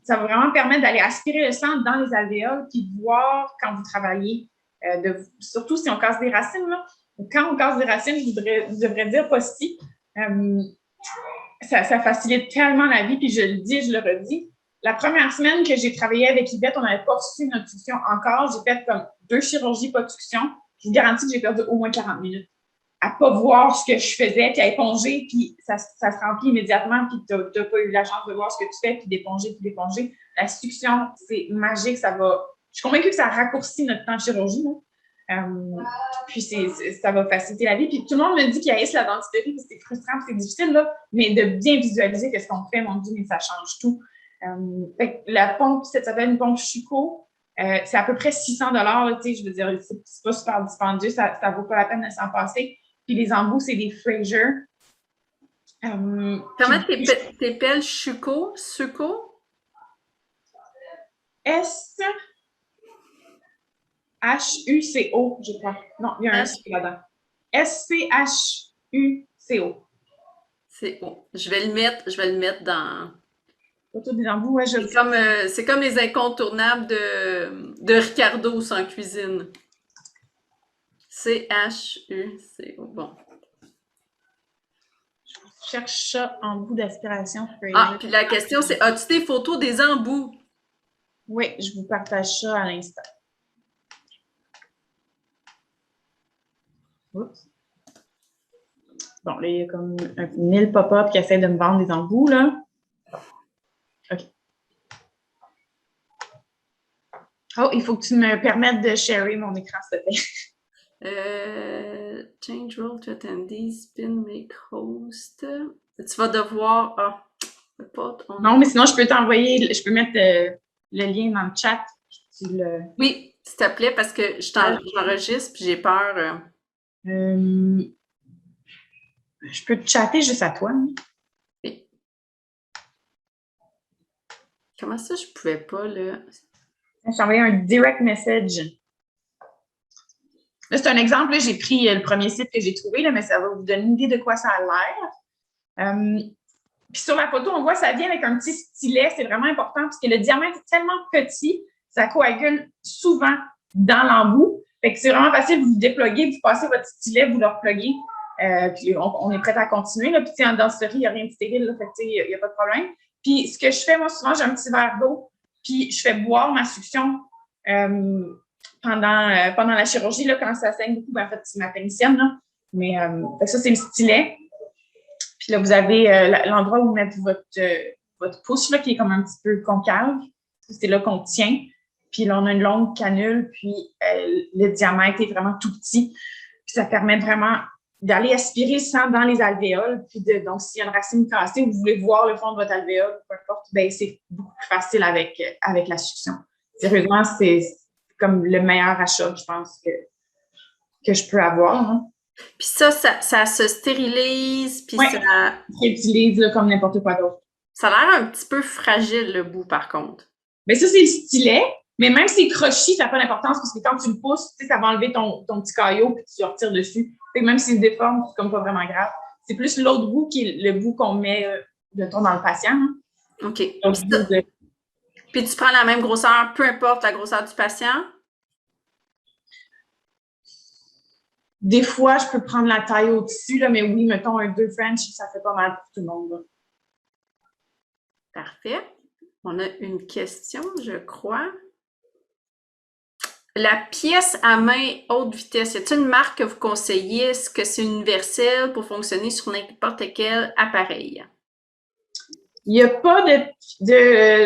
Ça va vraiment permettre d'aller aspirer le sang dans les alvéoles puis de voir quand vous travaillez, surtout si on casse des racines. Là. Quand on casse des racines, je devrais dire pas si. Ça facilite tellement la vie, puis je le dis et je le redis. La première semaine que j'ai travaillé avec Yvette, on n'avait pas reçu notre succion encore. J'ai fait comme 2 chirurgies, pas de succion. Je vous garantis que j'ai perdu au moins 40 minutes à pas voir ce que je faisais, puis à éponger, puis ça se remplit immédiatement, puis tu n'as pas eu la chance de voir ce que tu fais, puis d'éponger. La succion, c'est magique, ça va... Je suis convaincue que ça raccourcit notre temps de chirurgie, puis ça va faciliter la vie. Puis tout le monde me dit qu'il haïsse la dentisterie, puis c'est frustrant, c'est difficile, là, mais de bien visualiser ce qu'on fait, mon Dieu, mais ça change tout. Fait que la pompe, ça s'appelle une pompe Chico. C'est à peu près 600 $, je veux dire, c'est pas super dispendieux, ça vaut pas la peine de s'en passer. Puis les embouts, c'est des Fraser. Comment t'épelles Suco? Suco? S-H-U-C-O, je crois. Non, il y a un C là-dedans. S-C-H-U-C-O. C'est O. Je vais le mettre dans. Autour des embouts, ouais, C'est comme les incontournables de Ricardo sans cuisine. C-H-U-C-O. Bon. Je cherche ça, embout d'aspiration. Ah, puis la question, c'est as-tu des photos des embouts? Oui, je vous partage ça à l'instant. Oups. Bon, là, il y a comme un 1000 pop-up qui essaie de me vendre des embouts, là. OK. Oh, il faut que tu me permettes de sharer mon écran, s'il te plaît. Change role to attendees, spin, make host. Tu vas devoir. Ah, non, mais sinon, je peux t'envoyer, je peux mettre le lien dans le chat. Oui, s'il te plaît, parce que j'enregistre puis j'ai peur. Je peux te chatter juste à toi. Oui. Comment ça, je pouvais pas, là? Je t'ai envoyé un direct message. Là, c'est un exemple. J'ai pris le premier site que j'ai trouvé, là, mais ça va vous donner une idée de quoi ça a l'air. Puis sur la photo, on voit que ça vient avec un petit stylet. C'est vraiment important parce que le diamètre est tellement petit, ça coagule souvent dans l'embout. Fait que c'est vraiment facile, vous dépluguez, vous passez votre stylet, vous le repluguez. Puis on est prêt à continuer. Puis en danserie, il n'y a rien de stérile, là, fait que il n'y a pas de problème. Puis ce que je fais, moi, souvent, j'ai un petit verre d'eau, puis je fais boire ma succion pendant la chirurgie, là, quand ça saigne beaucoup, ben, en fait, c'est ma pénicienne. Là. Mais fait que ça, c'est le stylet. Puis là, vous avez l'endroit où mettre votre pouce, là, qui est comme un petit peu concave. C'est là qu'on tient. Puis là, on a une longue canule, puis le diamètre est vraiment tout petit. Puis ça permet vraiment d'aller aspirer sans dans les alvéoles. Puis donc, s'il y a une racine cassée ou vous voulez voir le fond de votre alvéole, peu importe, ben c'est beaucoup plus facile avec la succion. Sérieusement, c'est comme le meilleur achat, je pense, que je peux avoir. Hein. Puis ça se stérilise, puis ouais, ça utilise là, comme n'importe quoi d'autre. Ça a l'air un petit peu fragile, le bout, par contre. Bien, ça, c'est le stylet. Mais même si c'est crochi, ça n'a pas d'importance parce que quand tu le pousses, tu sais, ça va enlever ton petit caillot puis tu le retires dessus. Fait que même s'il se déforme, c'est comme pas vraiment grave. C'est plus l'autre bout qui est le bout qu'on met dans le patient. Hein. OK. Puis tu prends la même grosseur, peu importe la grosseur du patient? Des fois, je peux prendre la taille au-dessus, là, mais oui, mettons un 2 French, ça fait pas mal pour tout le monde. Là. Parfait. On a une question, je crois. La pièce à main haute vitesse, y a-t-il une marque que vous conseillez? Est-ce que c'est universel pour fonctionner sur n'importe quel appareil? Il n'y a pas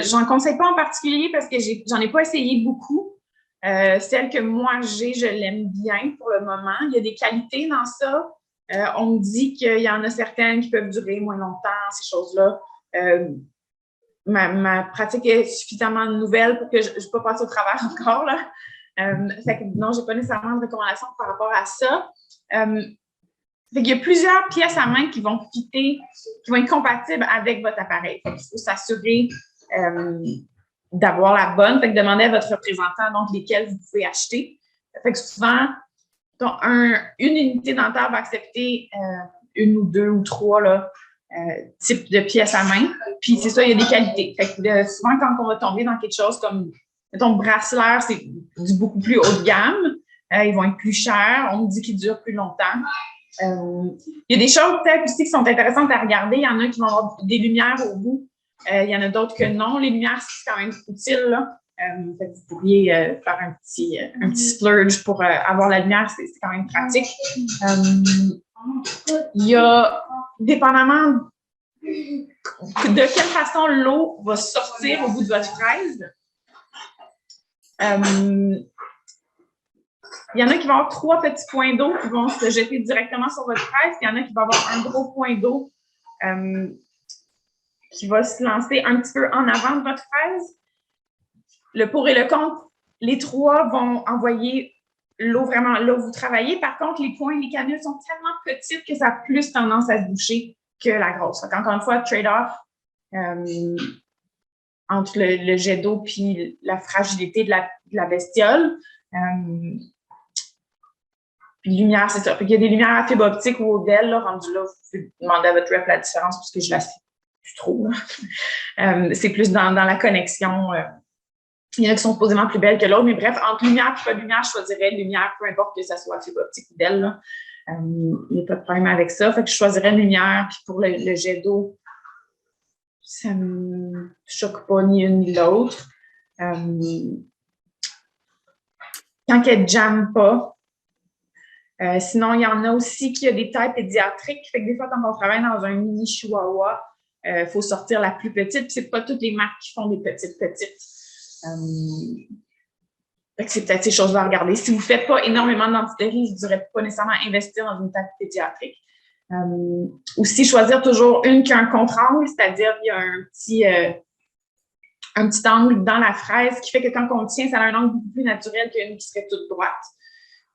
j'en conseille pas en particulier parce que j'en ai pas essayé beaucoup. Celle que moi j'ai, je l'aime bien pour le moment. Il y a des qualités dans ça. On me dit qu'il y en a certaines qui peuvent durer moins longtemps, ces choses-là. Ma pratique est suffisamment nouvelle pour que je ne peux pas passer au travers encore. Là. Fait que non, je n'ai pas nécessairement de recommandations par rapport à ça. Fait qu'il y a plusieurs pièces à main qui vont fitter, qui vont être compatibles avec votre appareil. Fait qu'il faut s'assurer d'avoir la bonne. Fait que demandez à votre représentant donc lesquelles vous pouvez acheter. Fait que souvent, une unité dentaire va accepter une ou deux ou trois là, types de pièces à main. Puis c'est ça, il y a des qualités. Fait que souvent, quand on va tomber dans quelque chose comme mettons, bracelet, c'est du beaucoup plus haut de gamme. Ils vont être plus chers. On me dit qu'ils durent plus longtemps. Il y a des choses peut-être aussi qui sont intéressantes à regarder. Il y en a qui vont avoir des lumières au bout. Il y en a d'autres que non. Les lumières, c'est quand même utile. Là. Fait que vous pourriez faire un petit splurge pour avoir la lumière. C'est quand même pratique. Il y a, dépendamment de quelle façon l'eau va sortir au bout de votre fraise, il y en a qui vont avoir 3 petits points d'eau qui vont se jeter directement sur votre fraise. Il y en a qui vont avoir un gros point d'eau qui va se lancer un petit peu en avant de votre fraise. Le pour et le contre, les 3 vont envoyer l'eau vraiment là où vous travaillez. Par contre, les points, les canules sont tellement petites que ça a plus tendance à se boucher. que la grosse. Donc, encore une fois, trade-off entre le jet d'eau puis la fragilité de la bestiole. Puis lumière, c'est ça. Fait qu'il y a des lumières à fibre optique ou au DEL, là, rendu là, vous pouvez demander à votre rep la différence parce que je la sais plus trop. C'est plus dans la connexion. Il y en a qui sont supposément plus belles que l'autre, mais bref, entre lumière et pas de lumière, je choisirais lumière, peu importe que ça soit fibre optique ou DEL. Il n'y a pas de problème avec ça. Fait que je choisirais lumière. Puis pour le jet d'eau, ça me choque pas ni une ni l'autre. Quand elle ne jamme pas. Sinon, il y en a aussi qui a des tailles pédiatriques. Fait que des fois, quand on travaille dans un mini chihuahua, faut sortir la plus petite. Puis c'est pas toutes les marques qui font des petites. Fait que c'est peut-être ces choses-là à regarder. Si vous faites pas énormément d'antidéries, je ne dirais pas nécessairement investir dans une taille pédiatrique. Aussi, choisir toujours une qui a un contre-angle, c'est-à-dire qu'il y a un petit angle dans la fraise qui fait que quand on le tient, ça a un angle beaucoup plus naturel qu'une qui serait toute droite.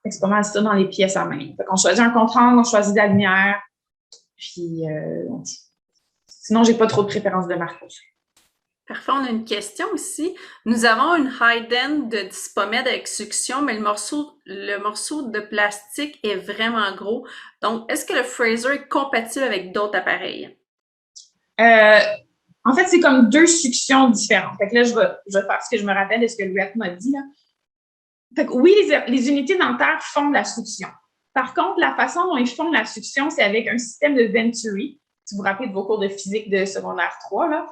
C'est pas mal ça dans les pièces à main. Fait qu'on choisit un contre-angle, on choisit de la lumière. Puis, sinon, j'ai pas trop de préférence de marque. Parfait, on a une question ici. Nous avons une high-end de Dispomède avec succion, mais le morceau de plastique est vraiment gros. Donc, est-ce que le Fraser est compatible avec d'autres appareils? En fait, c'est comme deux suctions différentes. Fait que là, je vais faire ce que je me rappelle de ce que Louette m'a dit, là. Fait que oui, les unités dentaires font de la succion. Par contre, la façon dont ils font de la succion, c'est avec un système de Venturi. Si vous vous rappelez de vos cours de physique de secondaire 3, là.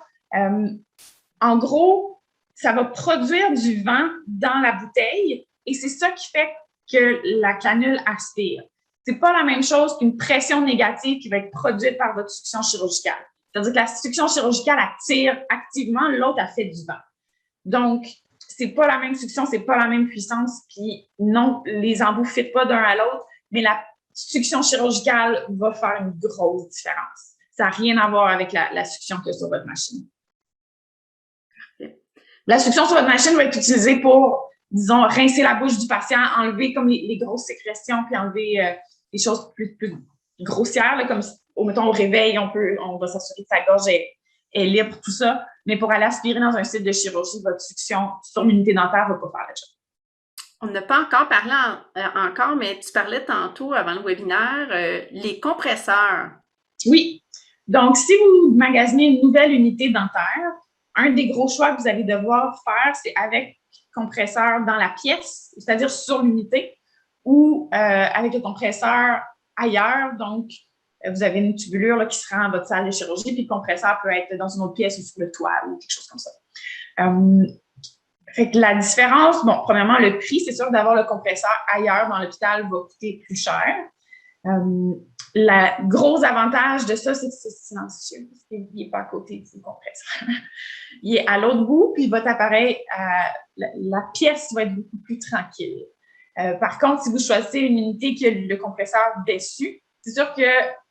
En gros, ça va produire du vent dans la bouteille et c'est ça qui fait que la canule aspire. C'est pas la même chose qu'une pression négative qui va être produite par votre succion chirurgicale. C'est-à-dire que la succion chirurgicale attire activement, l'autre a fait du vent. Donc, c'est pas la même succion, c'est pas la même puissance, puis non, les embouts ne fitent pas d'un à l'autre, mais la succion chirurgicale va faire une grosse différence. Ça n'a rien à voir avec la succion qu'il y a sur votre machine. La succion sur votre machine va être utilisée pour, disons, rincer la bouche du patient, enlever comme les grosses sécrétions, puis enlever les choses plus grossières, là, comme mettons au réveil, on va s'assurer que sa gorge est libre, tout ça. Mais pour aller aspirer dans un site de chirurgie, votre succion sur l'unité dentaire ne va pas faire la job. On n'a pas encore parlé encore, mais tu parlais tantôt avant le webinaire, les compresseurs. Oui. Donc, si vous magasinez une nouvelle unité dentaire, un des gros choix que vous allez devoir faire, c'est avec compresseur dans la pièce, c'est-à-dire sur l'unité, ou avec le compresseur ailleurs. Donc, vous avez une tubulure là, qui se rend à votre salle de chirurgie, puis le compresseur peut être dans une autre pièce ou sur le toit ou quelque chose comme ça. Fait que la différence, bon, premièrement, le prix, c'est sûr d'avoir le compresseur ailleurs dans l'hôpital va coûter plus cher. Le gros avantage de ça, c'est que c'est silencieux, parce qu'il n'est pas à côté du compresseur. Il est à l'autre bout, puis votre appareil, la pièce va être beaucoup plus tranquille. Par contre, si vous choisissez une unité qui a le compresseur dessus, c'est sûr que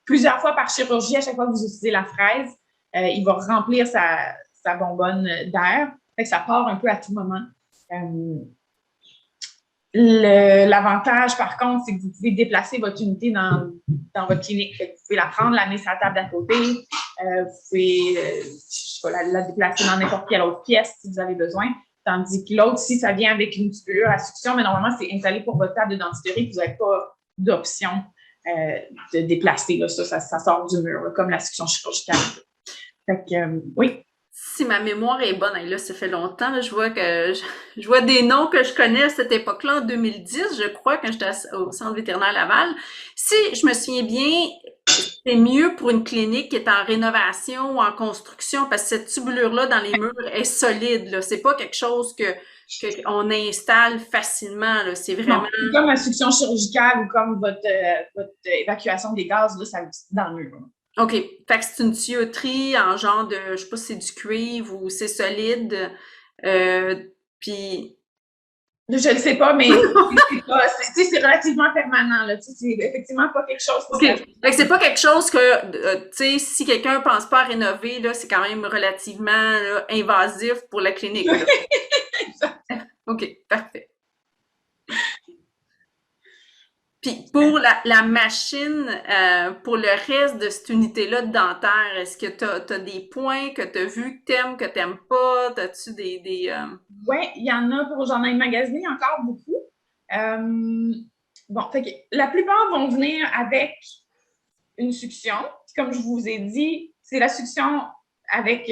plusieurs fois par chirurgie, à chaque fois que vous utilisez la fraise, il va remplir sa bonbonne d'air. Fait que ça part un peu à tout moment. L'avantage, par contre, c'est que vous pouvez déplacer votre unité dans votre clinique. Fait que vous pouvez la prendre, la mettre sur la table d'à côté. Vous pouvez la déplacer dans n'importe quelle autre pièce si vous avez besoin. Tandis que l'autre, si ça vient avec une tubulure à succion, mais normalement, c'est installé pour votre table de dentisterie, vous n'avez pas d'option de déplacer. Là. Ça sort du mur, là, comme la succion chirurgicale. Fait que, oui. Si ma mémoire est bonne, et là, ça fait longtemps, là, je vois des noms que je connais à cette époque-là, en 2010, je crois, quand j'étais au Centre vétérinaire Laval. Si je me souviens bien, c'est mieux pour une clinique qui est en rénovation ou en construction, parce que cette tubulure-là dans les murs est solide, là. C'est pas quelque chose qu'on installe facilement, là. C'est vraiment... Non, comme la succion chirurgicale ou comme votre évacuation des gaz, là, ça vit dans le mur. Là. OK. Fait que c'est une tuyauterie en genre de, je sais pas si c'est du cuivre ou c'est solide. Puis... Je ne sais pas, mais c'est relativement permanent. Là. C'est effectivement pas quelque chose... Okay. Fait que c'est pas quelque chose que, tu sais, si quelqu'un pense pas à rénover, là, c'est quand même relativement là, invasif pour la clinique. OK, parfait. Puis pour la machine, pour le reste de cette unité-là dentaire, est-ce que t'as des points que t'as vus que t'aimes pas? T'as-tu Oui, il y en a j'en ai magasiné encore beaucoup. Bon, fait que la plupart vont venir avec une succion. Puis comme je vous ai dit, c'est la succion avec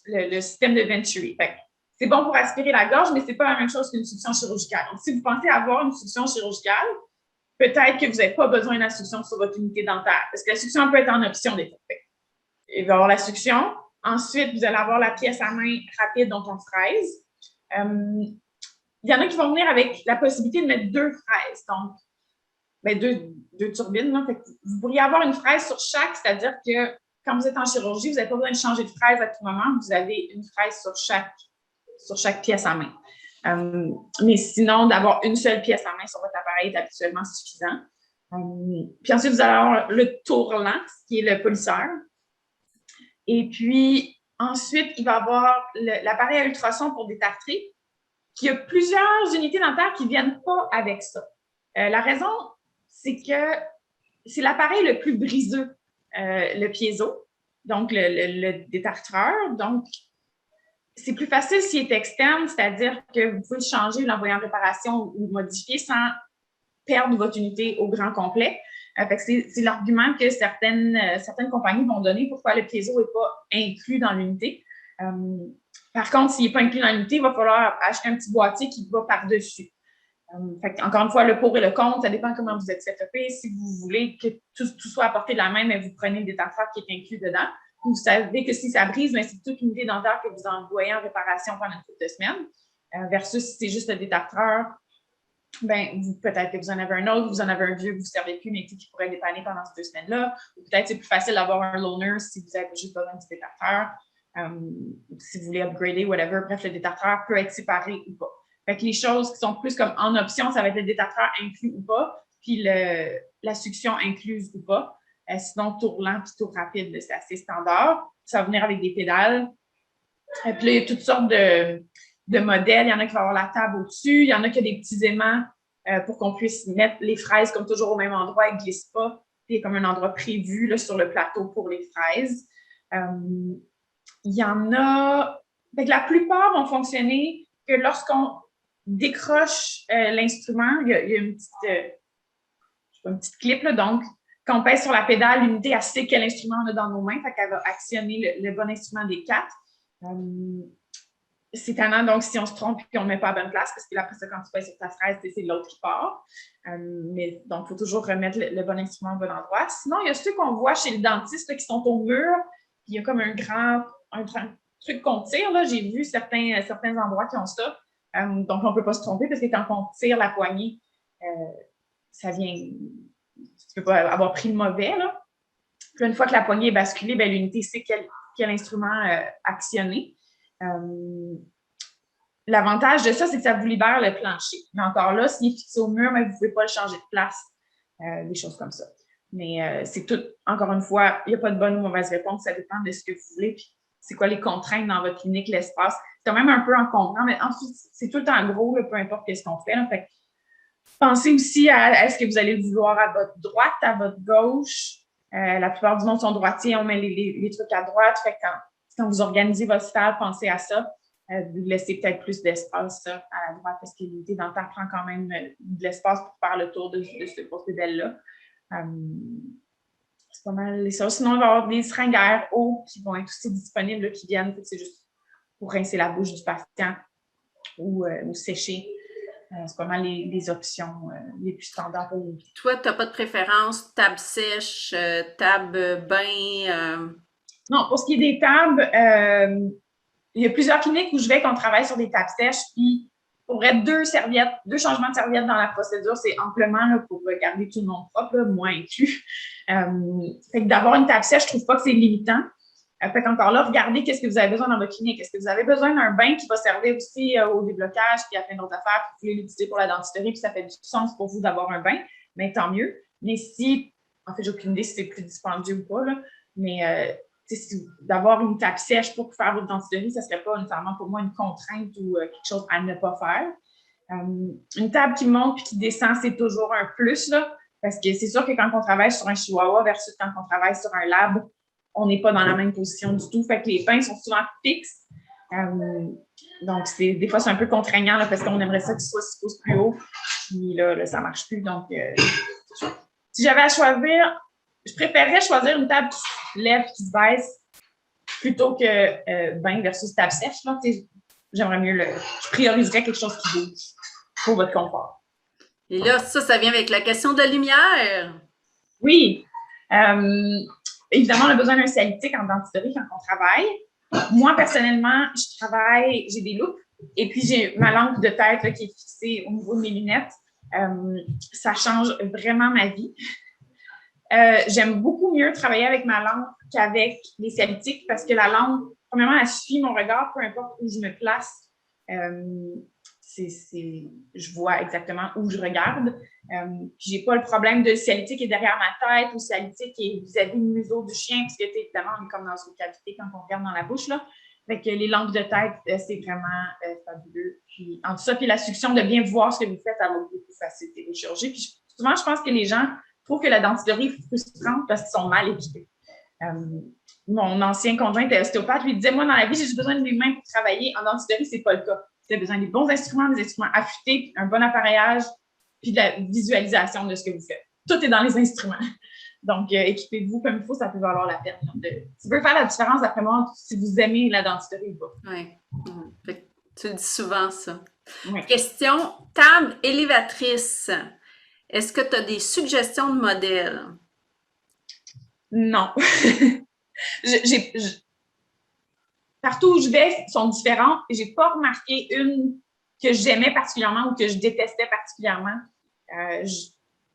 le système de Venturi. Fait que c'est bon pour aspirer la gorge, mais c'est pas la même chose qu'une succion chirurgicale. Donc, si vous pensez avoir une succion chirurgicale, peut-être que vous n'avez pas besoin de la succion sur votre unité dentaire, parce que la succion peut être en option des fois. Il va y avoir la succion. Ensuite, vous allez avoir la pièce à main rapide, donc en fraise. Il y en a qui vont venir avec la possibilité de mettre 2 fraises, donc ben, deux turbines. Là. Fait que vous pourriez avoir une fraise sur chaque, c'est-à-dire que quand vous êtes en chirurgie, vous n'avez pas besoin de changer de fraise à tout moment. Vous avez une fraise sur chaque pièce à main. Mais sinon, d'avoir une seule pièce à main sur votre appareil est habituellement suffisant. Puis ensuite, vous allez avoir le tourlant, qui est le polisseur. Et puis, ensuite, il va y avoir l'appareil à ultrasons pour détartrer, qui a plusieurs unités dentaires qui ne viennent pas avec ça. La raison, c'est que c'est l'appareil le plus briseux, le piezo, donc le détartreur. Donc, c'est plus facile s'il est externe, c'est-à-dire que vous pouvez le changer, l'envoyer en réparation ou modifier sans perdre votre unité au grand complet. Fait que c'est l'argument que certaines compagnies vont donner pourquoi le piezo n'est pas inclus dans l'unité. Par contre, s'il n'est pas inclus dans l'unité, il va falloir acheter un petit boîtier qui va par-dessus. Encore une fois, le pour et le contre, ça dépend comment vous êtes setupé. Si vous voulez que tout soit à portée de la main, mais vous prenez le détartreur qui est inclus dedans. Vous savez que si ça brise, c'est toute l'unité dentaire que vous envoyez en réparation pendant une couple de semaines. Versus si c'est juste le détartreur, peut-être que vous en avez un autre, vous en avez un vieux que vous ne servez plus, mais qui pourrait dépanner pendant ces 2 semaines-là. Ou peut-être c'est plus facile d'avoir un loaner si vous avez juste besoin du détartreur. Si vous voulez upgrader, whatever. Bref, le détartreur peut être séparé ou pas. Fait que les choses qui sont plus comme en option, ça va être le détartreur inclus ou pas, puis la succion incluse ou pas. Sinon, tour lent puis tour rapide, c'est assez standard. Ça va venir avec des pédales. Et puis là, il y a toutes sortes de modèles. Il y en a qui vont avoir la table au-dessus. Il y en a qui ont des petits aimants pour qu'on puisse mettre les fraises comme toujours au même endroit. Elles ne glissent pas. Puis il y a comme un endroit prévu là, sur le plateau pour les fraises. Il y en a... Fait que la plupart vont fonctionner que lorsqu'on décroche l'instrument, il y a une petite clip, là, donc quand on pèse sur la pédale, l'unité, elle sait quel instrument on a dans nos mains, fait qu'elle va actionner le bon instrument des 4. C'est tannant, donc si on se trompe et qu'on ne met pas à la bonne place, parce que après ça, quand tu pèses sur ta fraise, c'est l'autre qui part. Mais donc, il faut toujours remettre le bon instrument au bon endroit. Sinon, il y a ceux qu'on voit chez le dentiste là, qui sont au mur, puis il y a comme un grand truc qu'on tire. J'ai vu certains endroits qui ont ça. Donc, on ne peut pas se tromper parce que quand on tire la poignée, ça vient. Tu ne peux pas avoir pris le mauvais. Là. Puis une fois que la poignée est basculée, l'unité sait quel instrument actionner. L'avantage de ça, c'est que ça vous libère le plancher. Mais encore là, s'il est fixé au mur, vous ne pouvez pas le changer de place. Des choses comme ça. Mais c'est tout, encore une fois, il n'y a pas de bonne ou mauvaise réponse. Ça dépend de ce que vous voulez. Puis c'est quoi les contraintes dans votre clinique, l'espace. C'est quand même un peu encombrant, mais ensuite, c'est tout le temps gros, là, peu importe ce qu'on fait. Là. Fait que pensez aussi à est-ce que vous allez vouloir à votre droite, à votre gauche. La plupart du monde sont droitiers, on met les trucs à droite. Fait que quand vous organisez votre salle, pensez à ça. Vous laissez peut-être plus d'espace à la droite parce que l'unité dentaire prend quand même de l'espace pour faire le tour de ce pédale-là. C'est pas mal les choses. Sinon, il va y avoir des seringues à air haut qui vont être aussi disponibles, là, qui viennent. C'est juste pour rincer la bouche du patient ou sécher. C'est pas mal les options les plus standards pour nous. Toi, tu n'as pas de préférence, table sèche, table bain? Non, pour ce qui est des tables, il y a plusieurs cliniques où je vais qu'on travaille sur des tables sèches, puis pour être 2 changements de serviettes dans la procédure, c'est amplement là, pour garder tout le monde propre, là, moi inclus. Fait que d'avoir une table sèche, je trouve pas que c'est limitant. Fait qu'encore là, regardez qu'est-ce que vous avez besoin dans votre clinique. Est-ce que vous avez besoin d'un bain qui va servir aussi au déblocage, puis à plein d'autres affaires, puis vous voulez l'utiliser pour la dentisterie, puis ça fait du sens pour vous d'avoir un bain, mais tant mieux. Mais si, en fait, j'ai aucune idée si c'est plus dispendieux ou pas, là, mais d'avoir une table sèche pour faire votre dentisterie, ça ne serait pas nécessairement pour moi une contrainte ou quelque chose à ne pas faire. Une table qui monte puis qui descend, c'est toujours un plus, là, parce que c'est sûr que quand on travaille sur un chihuahua versus quand on travaille sur un lab, on n'est pas dans la même position du tout. Fait que les pains sont souvent fixes. Donc, des fois, c'est un peu contraignant là, parce qu'on aimerait ça qu'ils soient 6 pouces plus haut. Puis là, ça ne marche plus. Donc, si j'avais à choisir, je préférerais choisir une table qui se lève, qui se baisse, plutôt que bain versus table sèche. Là. J'aimerais mieux je prioriserais quelque chose qui bouge pour votre confort. Et là, ça vient avec la question de lumière. Oui. Évidemment, on a besoin d'un salitique en dentisterie quand on travaille. Moi, personnellement, j'ai des loupes et puis j'ai ma lampe de tête là, qui est fixée au niveau de mes lunettes. Ça change vraiment ma vie. J'aime beaucoup mieux travailler avec ma lampe qu'avec les salitiques parce que la lampe, premièrement, elle suit mon regard, peu importe où je me place. Je vois exactement où je regarde. Puis j'ai pas le problème de si la litique est derrière ma tête ou si la litique est vis-à-vis du museau du chien, puisque évidemment, on est comme dans une cavité quand on regarde dans la bouche. Là. Fait que les lampes de tête, c'est vraiment fabuleux. Puis en tout ça, puis la succion de bien voir ce que vous faites, elle va beaucoup faciliter les chirurgies. Puis souvent, je pense que les gens trouvent que la dentisterie est frustrante parce qu'ils sont mal équipés. Mon ancien conjoint était ostéopathe, lui disait, moi, dans la vie, j'ai juste besoin de mes mains pour travailler. En dentisterie, c'est pas le cas. Tu as besoin des bons instruments, des instruments affûtés, un bon appareillage, puis de la visualisation de ce que vous faites. Tout est dans les instruments. Donc, équipez-vous comme il faut, ça peut valoir la peine. Ça peut faire la différence, d'après moi, si vous aimez la dentisterie ou pas. Oui. Tu le dis souvent, ça. Oui. Question, table élévatrice. Est-ce que tu as des suggestions de modèles? Non. Partout où je vais, ils sont différents et j'ai pas remarqué une que j'aimais particulièrement ou que je détestais particulièrement.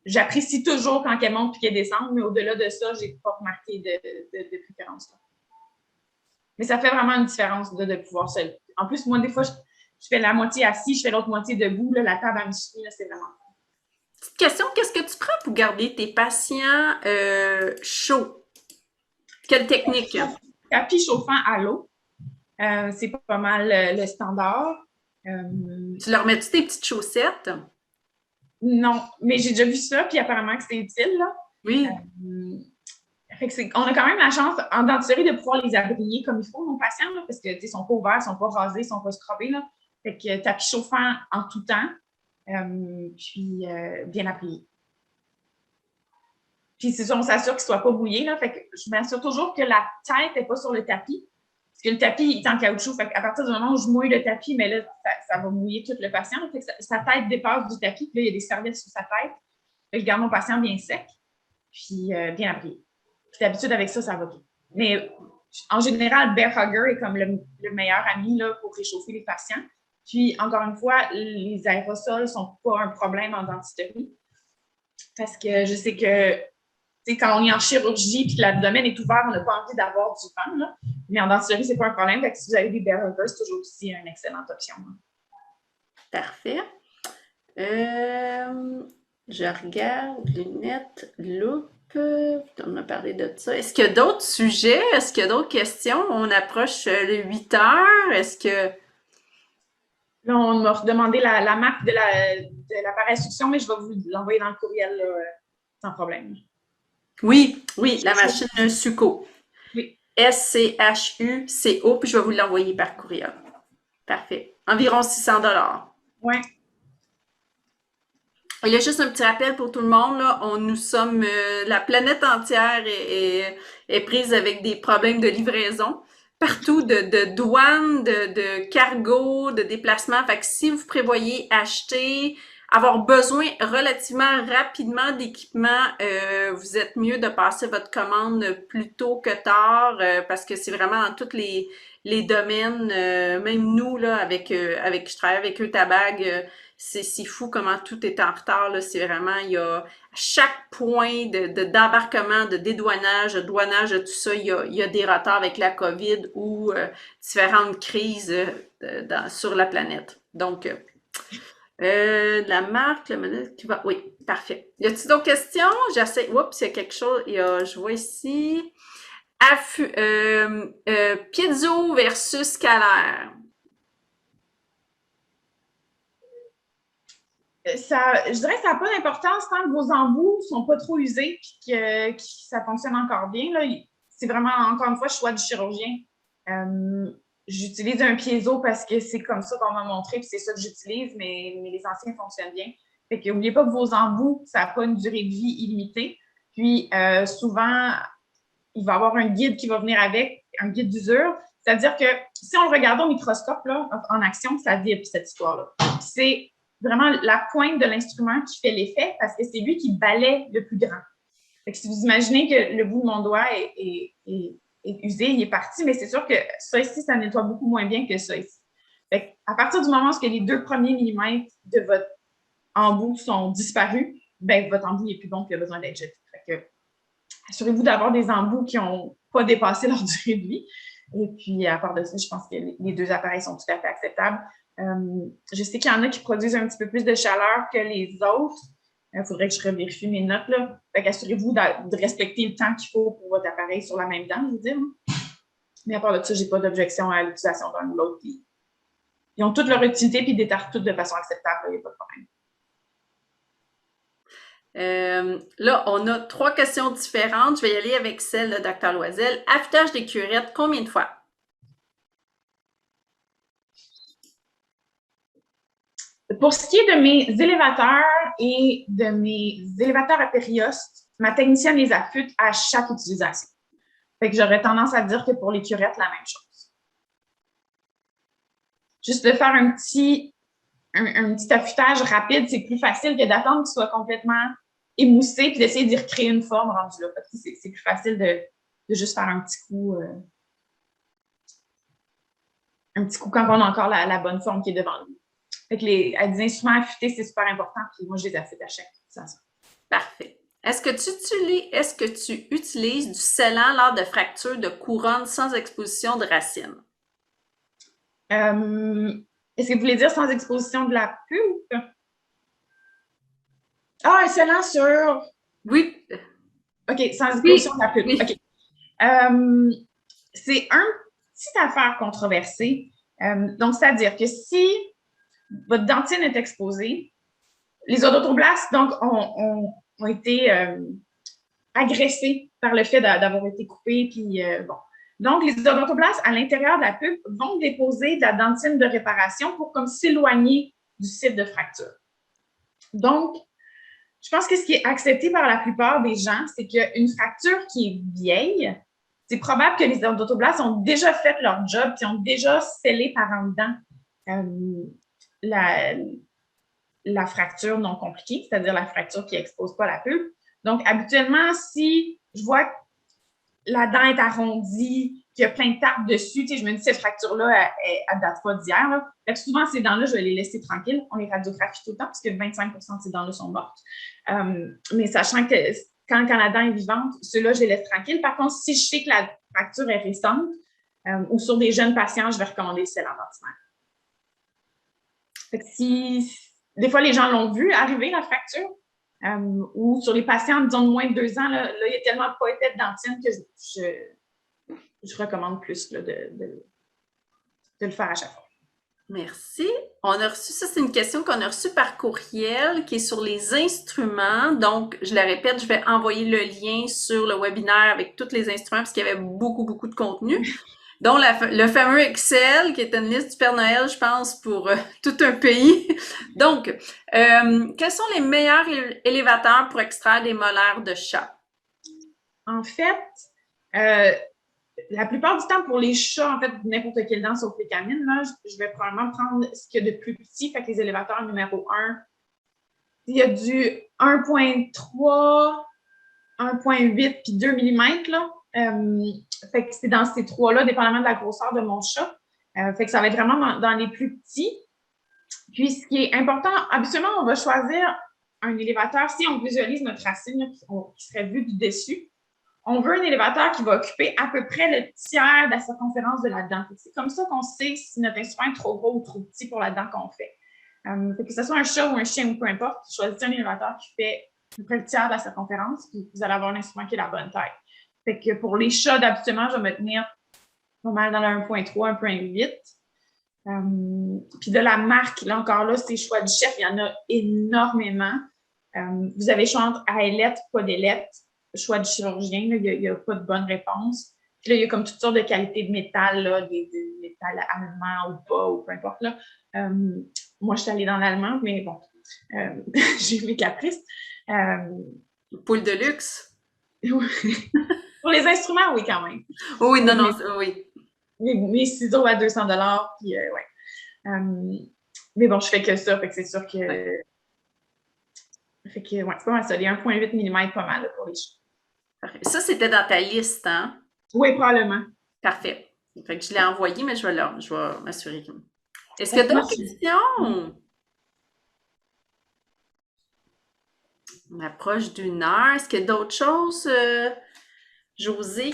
J'apprécie toujours quand elle monte et qu'elle descend, mais au-delà de ça, j'ai pas remarqué de préférence. Mais ça fait vraiment une différence de pouvoir se... En plus, moi, des fois, je fais la moitié assis, je fais l'autre moitié debout. Là, la table à me suivre, c'est vraiment... Petite question, qu'est-ce que tu prends pour garder tes patients chauds? Quelle technique? Tapis chauffant à l'eau. C'est pas mal le standard. Tu leur mets-tu tes petites chaussettes? Non, mais j'ai déjà vu ça, puis apparemment que c'est utile. Là. Oui. On a quand même la chance en dentisterie de pouvoir les abriller comme il faut, nos patients, là, parce qu'ils ne sont pas ouverts, ils ne sont pas rasés, ils ne sont pas scrubés. Là. Fait que tapis chauffant en tout temps, puis bien abrillé. Puis c'est ça, on s'assure qu'il ne soit pas mouillé. Là, fait que je m'assure toujours que la tête n'est pas sur le tapis. Parce que le tapis est en caoutchouc. Fait qu'à partir du moment où je mouille le tapis, mais là, ça va mouiller tout le patient. Fait que sa tête dépasse du tapis. Puis là, il y a des serviettes sur sa tête. Fait que je garde mon patient bien sec, puis bien abrillé. Puis d'habitude, avec ça, ça va bien. Mais en général, Bear Hugger est comme le meilleur ami là, pour réchauffer les patients. Puis, encore une fois, les aérosols ne sont pas un problème en dentisterie. Parce que je sais que quand on est en chirurgie et que l'abdomen est ouvert, on n'a pas envie d'avoir du vent. Là. Mais en dentisterie, ce n'est pas un problème. Fait que si vous avez des Bear Huggers, c'est toujours aussi une excellente option. Hein. Parfait. Je regarde, lunettes, loupe. On a parlé de ça. Est-ce qu'il y a d'autres sujets? Est-ce qu'il y a d'autres questions? On approche les 8 heures. Est-ce que... Là, on m'a demandé la marque de l'appareil à succion, mais je vais vous l'envoyer dans le courriel là, sans problème. Oui, la machine Suco. Oui. SCHUCO, puis je vais vous l'envoyer par courriel. Parfait. Environ 600 $. Oui. Il y a juste un petit rappel pour tout le monde, là. Nous sommes, la planète entière est prise avec des problèmes de livraison. Partout de douane, de cargo, de déplacement. Fait que si vous prévoyez acheter, avoir besoin relativement rapidement d'équipement, vous êtes mieux de passer votre commande plus tôt que tard, parce que c'est vraiment dans tous les domaines, même nous, là, je travaille avec Eutabag, c'est fou comment tout est en retard, là. C'est vraiment, il y a à chaque point d'embarquement, de dédouanage, de douanage, de tout ça, il y a des retards avec la COVID ou différentes crises sur la planète. Donc, la marque, le modèle qui va... Oui, parfait. Y a-t-il d'autres questions? J'essaie... Oups, il y a quelque chose. Je vois ici. Piezo versus scalaire. je dirais que ça n'a pas d'importance tant que vos embouts ne sont pas trop usés et que ça fonctionne encore bien. Là. C'est vraiment, encore une fois, le choix du chirurgien. J'utilise un piezo parce que c'est comme ça qu'on m'a montré, puis c'est ça que j'utilise, mais les anciens fonctionnent bien. Fait que n'oubliez pas que vos embouts, ça n'a pas une durée de vie illimitée. Puis souvent, il va y avoir un guide qui va venir avec, un guide d'usure. C'est-à-dire que si on le regarde au microscope, là, en action, ça vibre, cette histoire-là. C'est vraiment la pointe de l'instrument qui fait l'effet parce que c'est lui qui balaie le plus grand. Fait que si vous imaginez que le bout de mon doigt est usé, il est parti, mais c'est sûr que ça ici, ça nettoie beaucoup moins bien que ça ici. Fait à partir du moment où les 2 premiers millimètres de votre embout sont disparus, ben votre embout n'est plus bon et il a besoin d'être jeté. Fait que assurez-vous d'avoir des embouts qui n'ont pas dépassé leur durée de vie. Et puis, à part de ça, je pense que les 2 appareils sont tout à fait acceptables. Je sais qu'il y en a qui produisent un petit peu plus de chaleur que les autres. Il faudrait que je revérifie mes notes, là. Fait qu'assurez-vous de respecter le temps qu'il faut pour votre appareil sur la même dent, je veux dire. Mais à part de ça, je n'ai pas d'objection à l'utilisation d'un ou l'autre. Ils ont toute leur utilité puis ils détartent toutes de façon acceptable. Il n'y a pas de problème. Là, on a 3 questions différentes. Je vais y aller avec celle de Dr. Loisel. Affûtage des curettes, combien de fois? Pour ce qui est de mes élévateurs et de mes élévateurs à périoste, ma technicienne les affûte à chaque utilisation. Fait que j'aurais tendance à dire que pour les curettes, la même chose. Juste de faire un petit affûtage rapide, c'est plus facile que d'attendre qu'il soit complètement émoussé puis d'essayer d'y recréer une forme rendue là. C'est plus facile de juste faire un petit coup quand on a encore la bonne forme qui est devant nous. Fait que des instruments affûtés, c'est super important. Puis moi, je les affûte à chaque utilisation. Parfait. Est-ce que tu utilises du scellant lors de fractures de couronne sans exposition de racines? Est-ce que vous voulez dire sans exposition de la pulpe? Ah, un scellant sur... Oui. OK, sans exposition de la pulpe. Oui. OK. C'est un petite affaire controversée. Donc, c'est-à-dire que si votre dentine est exposée, les odontoblastes, donc, ont été agressés par le fait d'avoir été coupés. Puis, bon. Donc, les odontoblastes, à l'intérieur de la pulpe, vont déposer de la dentine de réparation pour comme s'éloigner du site de fracture. Donc, je pense que ce qui est accepté par la plupart des gens, c'est qu'une fracture qui est vieille, c'est probable que les odontoblastes ont déjà fait leur job et ont déjà scellé par en dedans la fracture non compliquée, c'est-à-dire la fracture qui n'expose pas la pulpe. Donc, habituellement, si je vois que la dent est arrondie, qu'il y a plein de tartes dessus, tu sais, je me dis, cette fracture-là, elle ne date pas d'hier. Souvent, ces dents-là, je vais les laisser tranquilles. On les radiographie tout le temps parce que 25% de ces dents-là sont mortes. Mais sachant que quand la dent est vivante, ceux-là, je les laisse tranquilles. Par contre, si je sais que la fracture est récente ou sur des jeunes patients, je vais recommander le scellant dentaire. Fait que des fois, les gens l'ont vu arriver, la fracture, ou sur les patients, disons, de moins de 2 ans, là, il y a tellement pas été de dentine que je recommande plus là, de le faire à chaque fois. Merci. On a reçu, ça c'est une question qu'on a reçue par courriel qui est sur les instruments. Donc, je la répète, je vais envoyer le lien sur le webinaire avec tous les instruments parce qu'il y avait beaucoup de contenu. Dont le fameux Excel, qui est une liste du Père Noël, je pense, pour tout un pays. Donc, quels sont les meilleurs élévateurs pour extraire des molaires de chat? En fait, la plupart du temps, pour les chats, en fait, n'importe quelle dent sauf les canines, là, je vais probablement prendre ce qu'il y a de plus petit, fait que les élévateurs numéro 1. Il y a du 1.3, 1.8 puis 2 mm, là. Fait que c'est dans ces 3-là, dépendamment de la grosseur de mon chat. Fait que ça va être vraiment dans les plus petits. Puis, ce qui est important, habituellement, on va choisir un élévateur. Si on visualise notre racine là, qui serait vue du dessus, on veut un élévateur qui va occuper à peu près le tiers de la circonférence de la dent. C'est comme ça qu'on sait si notre instrument est trop gros ou trop petit pour la dent qu'on fait. Fait que ce soit un chat ou un chien ou peu importe, choisissez un élévateur qui fait à peu près le tiers de la circonférence, puis vous allez avoir un instrument qui est la bonne taille. Fait que pour les chats, d'habituellement, je vais me tenir pas mal dans le 1.3, 1.8. Puis de la marque, là encore là, c'est choix du chef, il y en a énormément. Vous avez choix entre ailette, pas d'ailette, choix du chirurgien, il n'y a pas de bonne réponse. Puis là, il y a comme toutes sortes de qualités de métal, là, des métal allemand ou pas, ou peu importe. Là. Moi, je suis allée dans l'allemand, mais bon, j'ai eu mes caprices. Poule de luxe? Pour les instruments, oui, quand même. Oui, non, non, oui. Mes ciseaux à 200 $, puis ouais. Mais bon, je fais que ça, fait que c'est sûr que... Ouais. Fait que, ouais, c'est pas mal ça. Les 1,8 mm, pas mal là, pour les cheveux. Parfait. Ça, c'était dans ta liste, hein? Oui, probablement. Parfait. Fait que je l'ai envoyé, mais je vais m'assurer. Est-ce qu'il y a d'autres questions? On approche d'1 heure. Est-ce qu'il y a d'autres choses, Josée,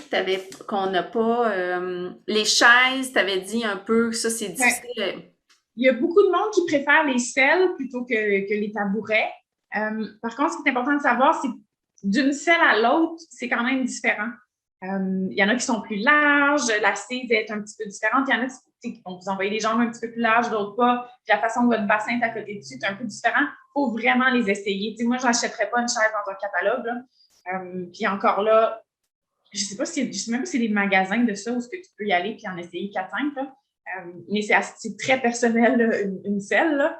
qu'on n'a pas? Les chaises, tu avais dit un peu que ça, c'est difficile. Ouais. Il y a beaucoup de monde qui préfère les selles plutôt que les tabourets. Par contre, ce qui est important de savoir, c'est d'une selle à l'autre, c'est quand même différent. Il y en a qui sont plus larges, l'assise est un petit peu différente. Il y en a qui vont vous envoyer des jambes un petit peu plus larges, d'autres pas. Puis la façon dont votre bassin est à côté dessus, c'est un peu différent. Il faut vraiment les essayer. Moi, je n'achèterais pas une chaise dans un catalogue. Puis encore là, je sais même pas si c'est des magasins de ça où tu peux y aller puis en essayer 4-5. Mais c'est très personnel, une selle. Là.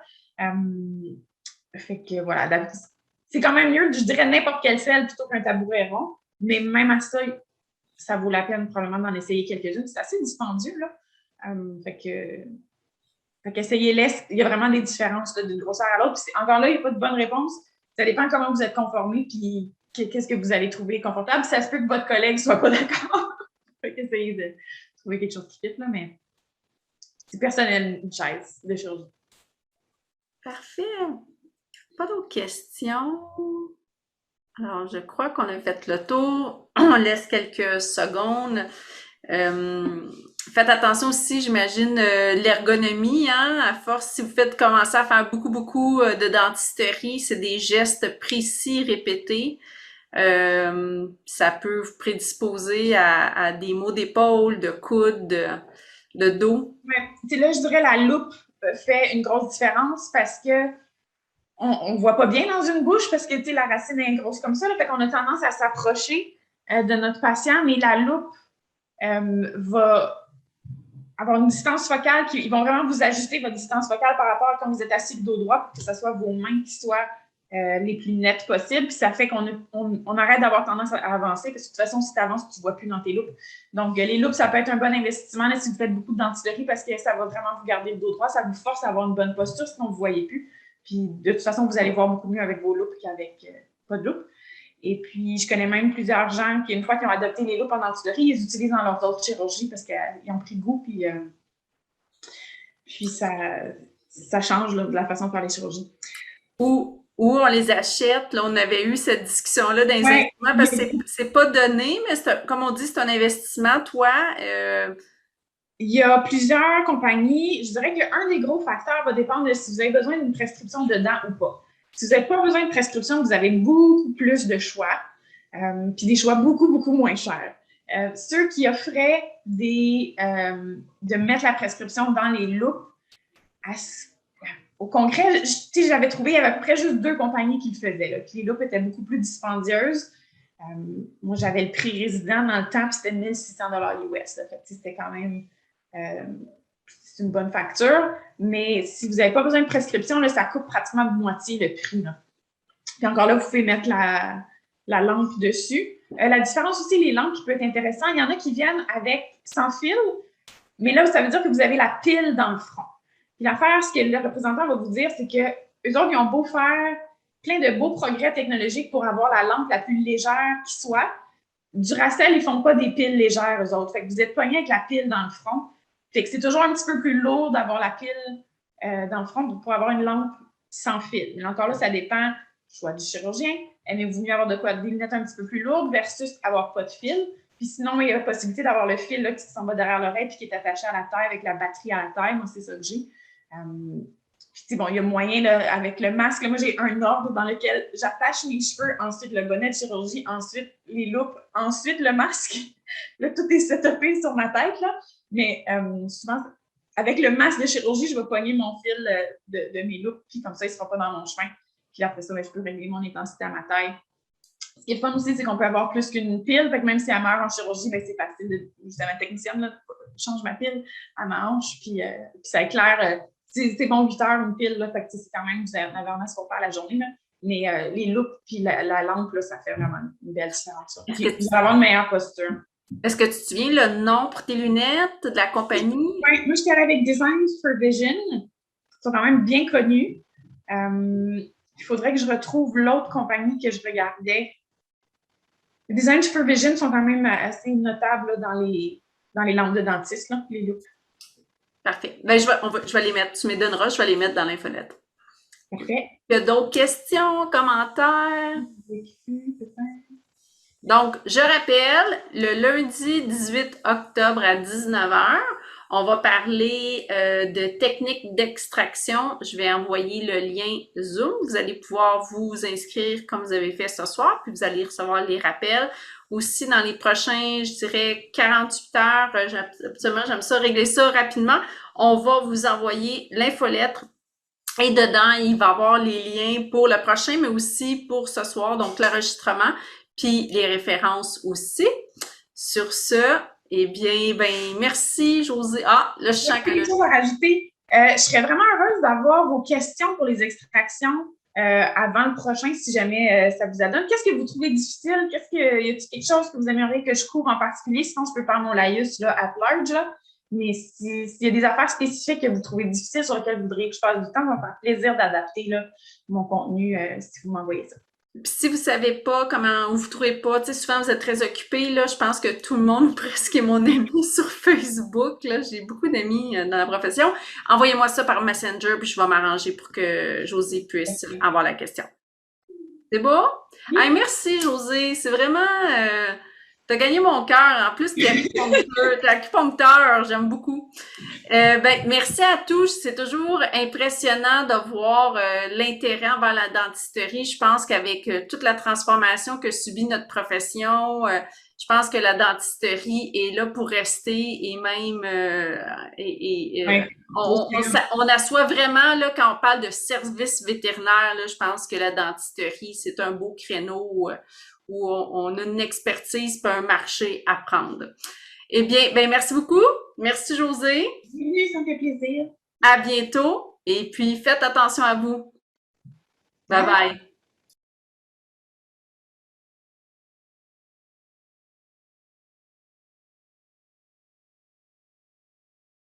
Fait que voilà, c'est quand même mieux, je dirais n'importe quelle selle plutôt qu'un tabouret rond. Mais même à ça, ça vaut la peine probablement d'en essayer quelques-unes. C'est assez dispendieux, là. Fait qu'essayez-les. Il y a vraiment des différences d'une grosseur à l'autre. Puis encore là, il n'y a pas de bonne réponse. Ça dépend comment vous êtes conformé puis qu'est-ce que vous allez trouver confortable. Ça se peut que votre collègue ne soit pas d'accord. Fait qu'essayez de trouver quelque chose qui fit, là, mais c'est personnel, une chaise de chirurgie. Parfait. Pas d'autres questions? Alors, je crois qu'on a fait le tour. On laisse quelques secondes. Faites attention aussi, j'imagine, l'ergonomie, hein, à force, si vous faites commencer à faire beaucoup de dentisterie, c'est des gestes précis, répétés. Ça peut vous prédisposer à des maux d'épaule, de coude, de dos. Ouais. Là, je dirais la loupe fait une grosse différence parce que on voit pas bien dans une bouche parce que la racine est grosse comme ça, là, fait qu'on a tendance à s'approcher de notre patient, mais la loupe va avoir une distance focale ils vont vraiment vous ajuster votre distance focale par rapport à quand vous êtes assis le dos droit pour que ce soit vos mains qui soient les plus nettes possibles. Puis ça fait qu'on arrête d'avoir tendance à avancer parce que de toute façon, si tu avances, tu ne vois plus dans tes loupes. Donc, les loupes, ça peut être un bon investissement là, si vous faites beaucoup de dentisterie parce que ça va vraiment vous garder le dos droit. Ça vous force à avoir une bonne posture, sinon vous ne voyez plus. Puis de toute façon, vous allez voir beaucoup mieux avec vos loupes qu'avec pas de loupes. Et puis, je connais même plusieurs gens qui, une fois qu'ils ont adopté les loupes en dentisterie, ils les utilisent dans leurs autres chirurgies parce qu'ils ont pris goût. Puis ça change là, de la façon de faire les chirurgies. Ou on les achète. Là, on avait eu cette discussion-là dans les instruments parce que c'est pas donné, mais comme on dit, c'est un investissement. Toi, il y a plusieurs compagnies. Je dirais qu'un des gros facteurs va dépendre de si vous avez besoin d'une prescription de dents ou pas. Si vous n'avez pas besoin de prescription, vous avez beaucoup plus de choix, puis des choix beaucoup moins chers. Ceux qui offraient de mettre la prescription dans les loupes, au concret, j'avais trouvé, il y avait à peu près juste 2 compagnies qui le faisaient. Là, puis les loupes étaient beaucoup plus dispendieuses. Moi, j'avais le prix résident dans le temps, puis c'était 1 600 $ US. Là, fait que c'était quand même c'est une bonne facture. Mais si vous n'avez pas besoin de prescription, là, ça coûte pratiquement de moitié le prix. Là. Puis encore là, vous pouvez mettre la lampe dessus. La différence aussi, les lampes qui peut être intéressant, il y en a qui viennent avec sans fil, mais là, ça veut dire que vous avez la pile dans le front. Puis l'affaire, ce que le représentant va vous dire, c'est que eux autres, ils ont beau faire plein de beaux progrès technologiques pour avoir la lampe la plus légère qui soit. Duracell, ils font pas des piles légères, eux autres. Fait que vous êtes pogné avec la pile dans le front. Fait que c'est toujours un petit peu plus lourd d'avoir la pile dans le front pour avoir une lampe sans fil. Mais encore là, ça dépend du choix du chirurgien. Aimez-vous mieux avoir de quoi des lunettes un petit peu plus lourdes versus avoir pas de fil? Puis sinon, il y a la possibilité d'avoir le fil là, qui s'en va derrière l'oreille puis qui est attaché à la taille avec la batterie à la taille. Moi, c'est ça que j'ai. Puis, bon, il y a moyen, là, avec le masque, là, moi, j'ai un ordre dans lequel j'attache mes cheveux, ensuite le bonnet de chirurgie, ensuite les loupes, ensuite le masque. Là, tout est setupé sur ma tête, là. Mais souvent, avec le masque de chirurgie, je vais pogner mon fil de mes loupes, puis comme ça, il ne sera pas dans mon chemin. Puis après ça, je peux régler mon intensité à ma taille. Ce qui est fun aussi, c'est qu'on peut avoir plus qu'une pile. Fait que même si elle meurt en chirurgie, c'est facile de. C'est ma technicienne, là, change ma pile à ma hanche, puis ça éclaire. C'est bon 8 heures une pile, là, fait que c'est quand même, vous avez vraiment ce qu'on fait à la journée. Là. Mais les loupes puis la lampe, là, ça fait vraiment une belle différence. Puis vous allez avoir une meilleure posture. Est-ce que tu te souviens le nom pour tes lunettes de la compagnie? Oui, moi, j'étais avec Designs for Vision. Ils sont quand même bien connus. Il faudrait que je retrouve l'autre compagnie que je regardais. Les Designs for Vision sont quand même assez notables là, dans les lampes de dentiste, là, les loupes. Parfait. Ben, je vais les mettre. Tu me donneras, je vais les mettre dans l'infolette. Parfait. Il y a d'autres questions, commentaires? Donc, je rappelle, le lundi 18 octobre à 19h, on va parler de techniques d'extraction. Je vais envoyer le lien Zoom. Vous allez pouvoir vous inscrire comme vous avez fait ce soir, puis vous allez recevoir les rappels. Aussi, dans les prochains, je dirais 48 heures, absolument, j'aime ça, régler ça rapidement. On va vous envoyer l'infolettre. Et dedans, il va y avoir les liens pour le prochain, mais aussi pour ce soir, donc l'enregistrement, puis les références aussi. Sur ce, eh bien, merci, Josée. Ah, là, je sens que... Quelque chose à rajouter. Je serais vraiment heureuse d'avoir vos questions pour les extractions avant le prochain, si jamais ça vous adonne. Qu'est-ce que vous trouvez difficile? Y a-t-il quelque chose que vous aimeriez que je couvre en particulier? Sinon, je peux faire mon laïus là, at large, là. Mais s'il y a des affaires spécifiques que vous trouvez difficiles sur lesquelles vous voudriez que je passe du temps, ça va me faire plaisir d'adapter là, mon contenu si vous m'envoyez ça. Puis si vous savez pas comment, ou vous trouvez pas, tu sais, souvent vous êtes très occupé, là, je pense que tout le monde presque est mon ami sur Facebook, là, j'ai beaucoup d'amis dans la profession. Envoyez-moi ça par Messenger, puis je vais m'arranger pour que Josée puisse avoir la question. C'est beau? Oui. Hey, merci Josée, c'est vraiment... T'as gagné mon cœur. En plus, t'es acupuncteur, j'aime beaucoup. Merci à tous. C'est toujours impressionnant de voir l'intérêt envers la dentisterie. Je pense qu'avec toute la transformation que subit notre profession, je pense que la dentisterie est là pour rester et même on assoit vraiment là quand on parle de service vétérinaire, là, je pense que la dentisterie, c'est un beau créneau où on a une expertise et un marché à prendre. Eh bien, merci beaucoup. Merci, Josée. Oui, ça me fait plaisir. À bientôt. Et puis, faites attention à vous. Bye bye.